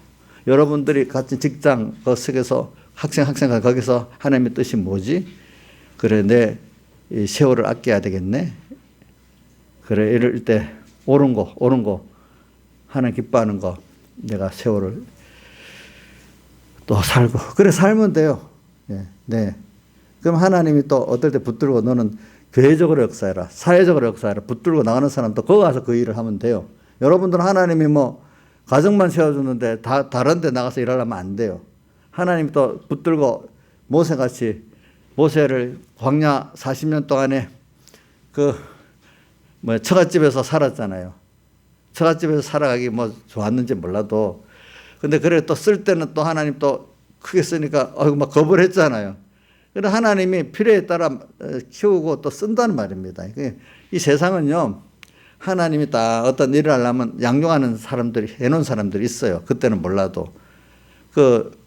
여러분들이 같은 직장 그 속에서 학생 거기서 하나님의 뜻이 뭐지? 그래 내 이 세월을 아껴야 되겠네. 그래 이럴 때 옳은 거 하나님 기뻐하는 거 내가 세월을 또 살고 그래 살면 돼요. 네. 그럼 하나님이 또 어떨 때 붙들고 너는 교회적으로 역사해라. 사회적으로 역사해라. 붙들고 나가는 사람도 거기 가서 그 일을 하면 돼요. 여러분들은 하나님이 가정만 세워주는데 다른 데 나가서 일하려면 안 돼요. 하나님이 또 붙들고 모세같이 모세를 광야 40년 동안에 처갓집에서 살았잖아요. 처갓집에서 살아가기 뭐 좋았는지 몰라도 근데 그래 또 쓸 때는 또 하나님 또 크게 쓰니까 막 거부를 했잖아요. 그런데 하나님이 필요에 따라 키우고 또 쓴다는 말입니다. 이 세상은요, 하나님이 딱 어떤 일을 하려면 양육하는 사람들이, 해놓은 사람들이 있어요. 그때는 몰라도.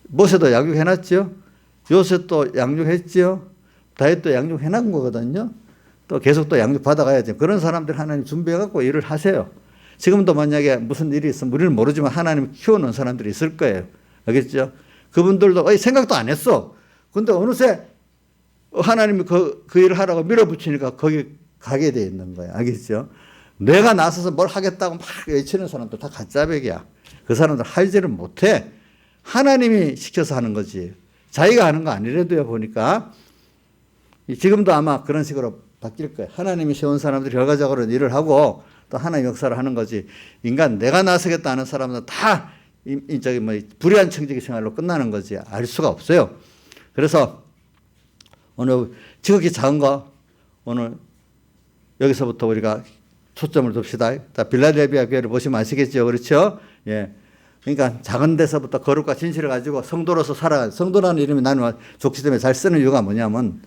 모세도 양육해놨죠? 요셉도 양육했죠? 다윗도 양육해놓은 거거든요? 또 계속 또 양육받아가야죠. 그런 사람들 하나님 준비해갖고 일을 하세요. 지금도 만약에 무슨 일이 있으면 우리는 모르지만 하나님 키워놓은 사람들이 있을 거예요. 알겠죠? 그분들도 생각도 안 했어. 근데 어느새 하나님이 그 일을 하라고 밀어붙이니까 거기 가게 돼 있는 거예요. 알겠죠? 내가 나서서 뭘 하겠다고 막 외치는 사람들 다 가짜백이야. 그 사람들 할지를 못해. 하나님이 시켜서 하는 거지. 자기가 하는 거 아니래도요, 보니까. 지금도 아마 그런 식으로 바뀔 거예요. 하나님이 세운 사람들이 결과적으로 일을 하고 또 하나님 역사를 하는 거지. 인간 내가 나서겠다 하는 사람들은 다 불의한 청지기 생활로 끝나는 거지. 알 수가 없어요. 그래서 오늘 지극히 작은 거 오늘 여기서부터 우리가 초점을 둡시다. 자, 빌라델비아 교회를 보시면 아시겠죠. 그렇죠? 예. 그러니까 작은 데서부터 거룩과 진실을 가지고 성도로서 살아가는, 성도라는 이름이 나는 좋기 때문에 잘 쓰는 이유가 뭐냐면,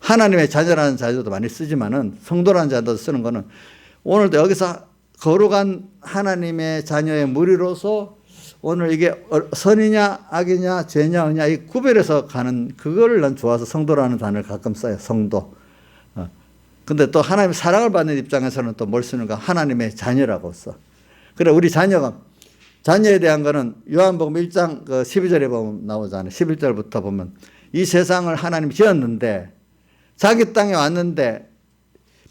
하나님의 자녀라는 자녀도 많이 쓰지만은 성도라는 자녀도 쓰는 거는 오늘도 여기서 거룩한 하나님의 자녀의 무리로서 오늘 이게 선이냐 악이냐 죄냐 의냐 이 구별해서 가는 그거를 난 좋아서 성도라는 단어를 가끔 써요. 성도. 근데 또 하나님의 사랑을 받는 입장에서는 또 뭘 쓰는가? 하나님의 자녀라고 써. 그래 우리 자녀에 대한 거는 요한복음 1장 12절에 보면 나오잖아요. 11절부터 보면 이 세상을 하나님이 지었는데 자기 땅에 왔는데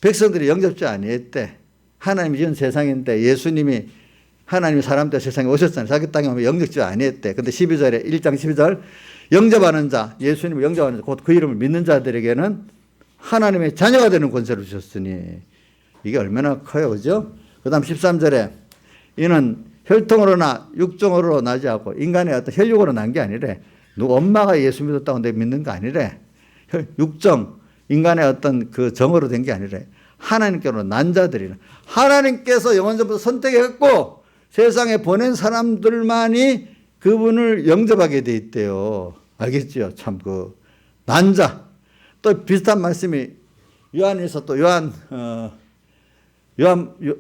백성들이 영접지 아니했대. 하나님이 지은 세상인데 예수님이 하나님이 사람 때 세상에 오셨잖아요. 자기 땅에 오면 영접지 아니했대. 근데 12절에 1장 12절 영접하는 자, 예수님을 영접하는 자, 곧 그 이름을 믿는 자들에게는 하나님의 자녀가 되는 권세를 주셨으니 이게 얼마나 커요. 그죠? 그 다음 13절에 이는 혈통으로나 육정으로 나지 않고 인간의 어떤 혈육으로 난 게 아니래. 누가 엄마가 예수 믿었다고 내가 믿는 거 아니래. 육정, 인간의 어떤 그 정으로 된 게 아니래. 하나님께로 난 자들이라. 하나님께서 영원전부터 선택했고 세상에 보낸 사람들만이 그분을 영접하게 돼 있대요. 알겠죠? 참 난 자. 또 비슷한 말씀이 요한에서 또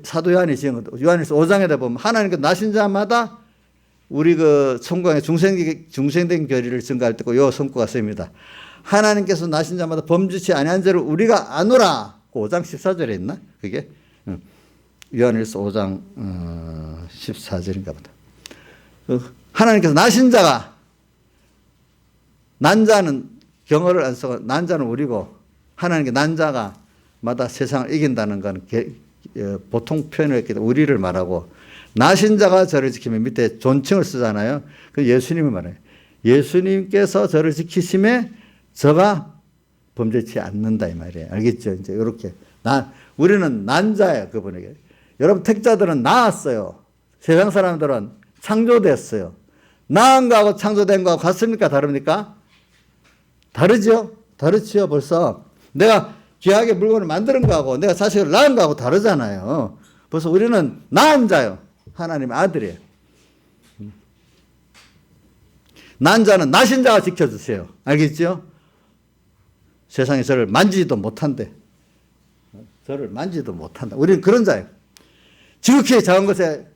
사도 요한이 지은 것, 요한에서 5장에다 보면 하나님께서 나신 자마다 우리 천국의 중생된 교리를 증거할 때고 요 성구가 씁니다. 하나님께서 나신 자마다 범죄치 아니한 죄를 우리가 아노라. 5장 14절에 있나? 그게? 요한일서 5장 14절인가 보다. 하나님께서 나신 자가 난 자는 경어를 안 쓰고 난 자는 우리고 하나님께 난 자가 마다 세상을 이긴다는 건 보통 표현을 했기 때문에 우리를 말하고 나신 자가 저를 지키면 밑에 존칭을 쓰잖아요. 그 예수님을 말해요. 예수님께서 저를 지키심에 저가 범죄치 않는다 이 말이에요. 알겠죠? 이제 이렇게 우리는 난 자예요. 그분에게. 여러분 택자들은 나았어요. 세상 사람들은 창조됐어요. 나은 거하고 창조된 거하고 같습니까? 다릅니까? 다르죠? 다르죠. 벌써 내가 귀하게 물건을 만드는 거하고 내가 자식을 낳은 거하고 다르잖아요. 벌써 우리는 나은 자요. 하나님의 아들이에요. 난 자는 나신 자가 지켜주세요. 알겠죠? 세상에 저를 만지지도 못한대. 저를 만지지도 못한다. 우리는 그런 자예요. 지극히 작은 것에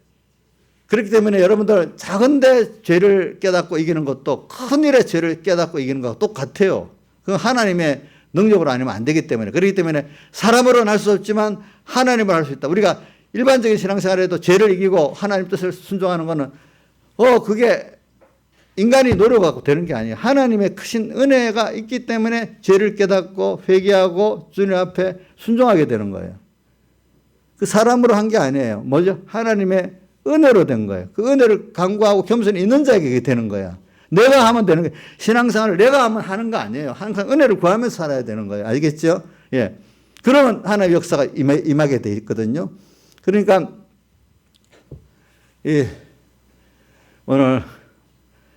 그렇기 때문에 여러분들 작은데 죄를 깨닫고 이기는 것도 큰일의 죄를 깨닫고 이기는 것과 똑같아요. 그건 하나님의 능력으로 아니면 안 되기 때문에. 그렇기 때문에 사람으로는 할 수 없지만 하나님으로 할 수 있다. 우리가 일반적인 신앙생활에도 죄를 이기고 하나님 뜻을 순종하는 거는 그게 인간이 노력하고 되는 게 아니에요. 하나님의 크신 은혜가 있기 때문에 죄를 깨닫고 회개하고 주님 앞에 순종하게 되는 거예요. 그 사람으로 한 게 아니에요. 뭐죠? 하나님의 은혜로 된 거예요. 그 은혜를 간구하고 겸손히 있는 자에게 되는 거야. 내가 하면 되는 거예요. 신앙생활을 내가 하면 하는 거 아니에요. 항상 은혜를 구하면서 살아야 되는 거예요. 알겠죠? 예. 그러면 하나님의 역사가 임하게 돼 있거든요. 그러니까 오늘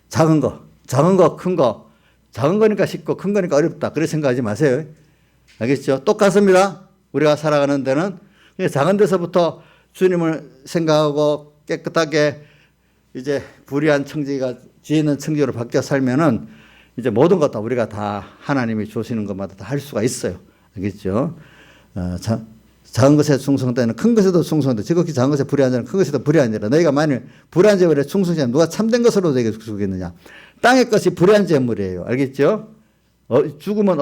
작은 거, 큰 거, 작은 거니까 쉽고 큰 거니까 어렵다. 그렇게 생각하지 마세요. 알겠죠? 똑같습니다. 우리가 살아가는 데는 작은 데서부터 주님을 생각하고 깨끗하게 이제 불의한 청지기가 지혜 있는 청지기로 바뀌어 살면은 이제 모든 것 다 우리가 다 하나님이 주시는 것마다 다 할 수가 있어요. 알겠죠? 작은 것에 충성되는 큰 것에도 충성돼. 지극히 작은 것에 불의한 자는 큰 것에도 불의한 자라. 너희가 만일 불의한 재물에 충성하면 누가 참된 것으로 너에게 주겠느냐. 땅의 것이 불의한 재물이에요. 알겠죠? 죽으면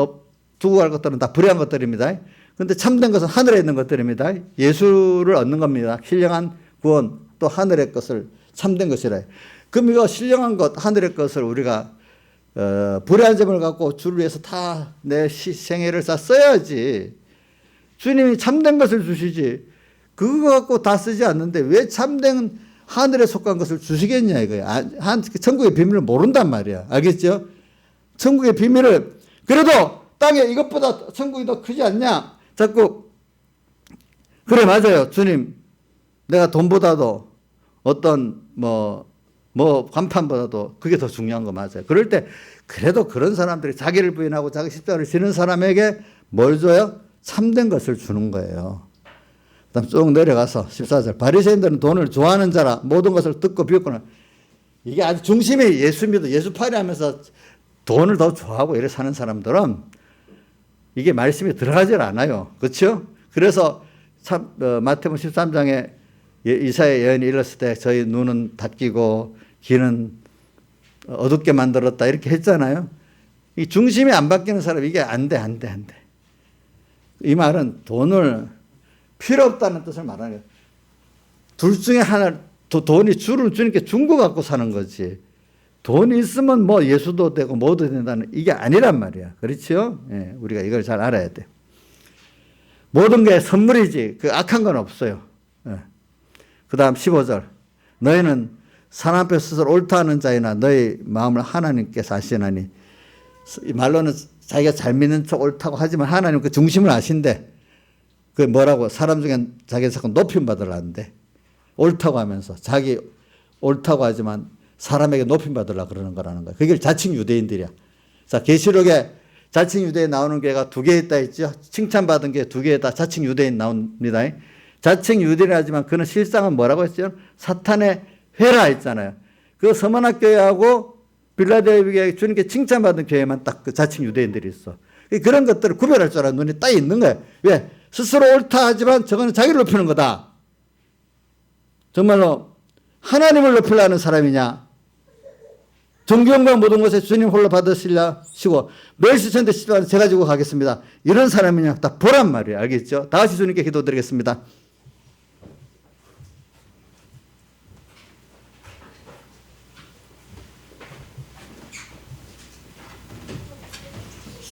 두고 갈 것들은 다 불의한 것들입니다. 그런데 참된 것은 하늘에 있는 것들입니다. 예수를 얻는 겁니다. 신령한 구원 또 하늘의 것을 참된 것이라. 그럼 이거 신령한 것 하늘의 것을 우리가 불의한 점을 갖고 주를 위해서 다 내 생애를 다 써야지. 주님이 참된 것을 주시지. 그거 갖고 다 쓰지 않는데 왜 참된 하늘에 속한 것을 주시겠냐 이거야. 천국의 비밀을 모른단 말이야. 알겠죠? 천국의 비밀을 그래도 땅에 이것보다 천국이 더 크지 않냐? 자꾸 그래 맞아요. 주님 내가 돈보다도 어떤 간판보다도 그게 더 중요한 거 맞아요. 그럴 때 그래도 그런 사람들이 자기를 부인하고 자기 십자가를 지는 사람에게 뭘 줘요? 참된 것을 주는 거예요. 그다음 쭉 내려가서 14절 바리새인들은 돈을 좋아하는 자라 모든 것을 듣고 비웃거나 이게 아주 중심이 예수 믿어 예수파리 하면서 돈을 더 좋아하고 이래 사는 사람들은 이게 말씀이 들어가질 않아요. 그렇죠? 그래서 마태복음 13장에 이사야 예언이 일렀을 때 저희 눈은 닫히고 귀는 어둡게 만들었다 이렇게 했잖아요. 이 중심이 안 바뀌는 사람 이게 안 돼. 이 말은 돈을 필요 없다는 뜻을 말하는 거예요. 둘 중에 하나 돈이 주님께 준 거 갖고 사는 거지. 돈이 있으면 뭐 예수도 되고 뭐도 된다는 이게 아니란 말이야. 그렇죠? 예, 우리가 이걸 잘 알아야 돼. 모든 게 선물이지 그 악한 건 없어요. 예. 그 다음 15절 너희는 사람 앞에 스스로 옳다 하는 자이나 너희 마음을 하나님께서 아시나니 말로는 자기가 잘 믿는 척 옳다고 하지만 하나님 그 중심을 아신대. 그 뭐라고 사람 중에 자기 자꾸 높임 받으려는데 옳다고 하면서 자기 옳다고 하지만 사람에게 높임 받으려고 그러는 거라는 거야. 그게 자칭 유대인들이야. 자, 계시록에 자칭 유대인 나오는 게가 두 개 있다 했죠. 칭찬받은 게 두 개다 자칭 유대인 나옵니다. 자칭 유대인이라지만 그는 실상은 뭐라고 했죠? 사탄의 회라 했잖아요. 그 서머나 교회하고 빌라델비아에 주님께 칭찬받은 교회만 딱 그 자칭 유대인들이 있어. 그런 것들을 구별할 줄 알아는 눈이 딱 있는 거예요. 왜? 스스로 옳다 하지만 저거는 자기를 높이는 거다. 정말로 하나님을 높이려는 사람이냐? 존경과 모든 것에 주님 홀로 받으시려시고 멸시천대 시도하는 제가 지고 가겠습니다. 이런 사람이냐? 딱 보란 말이에요. 알겠죠? 다 같이 주님께 기도드리겠습니다.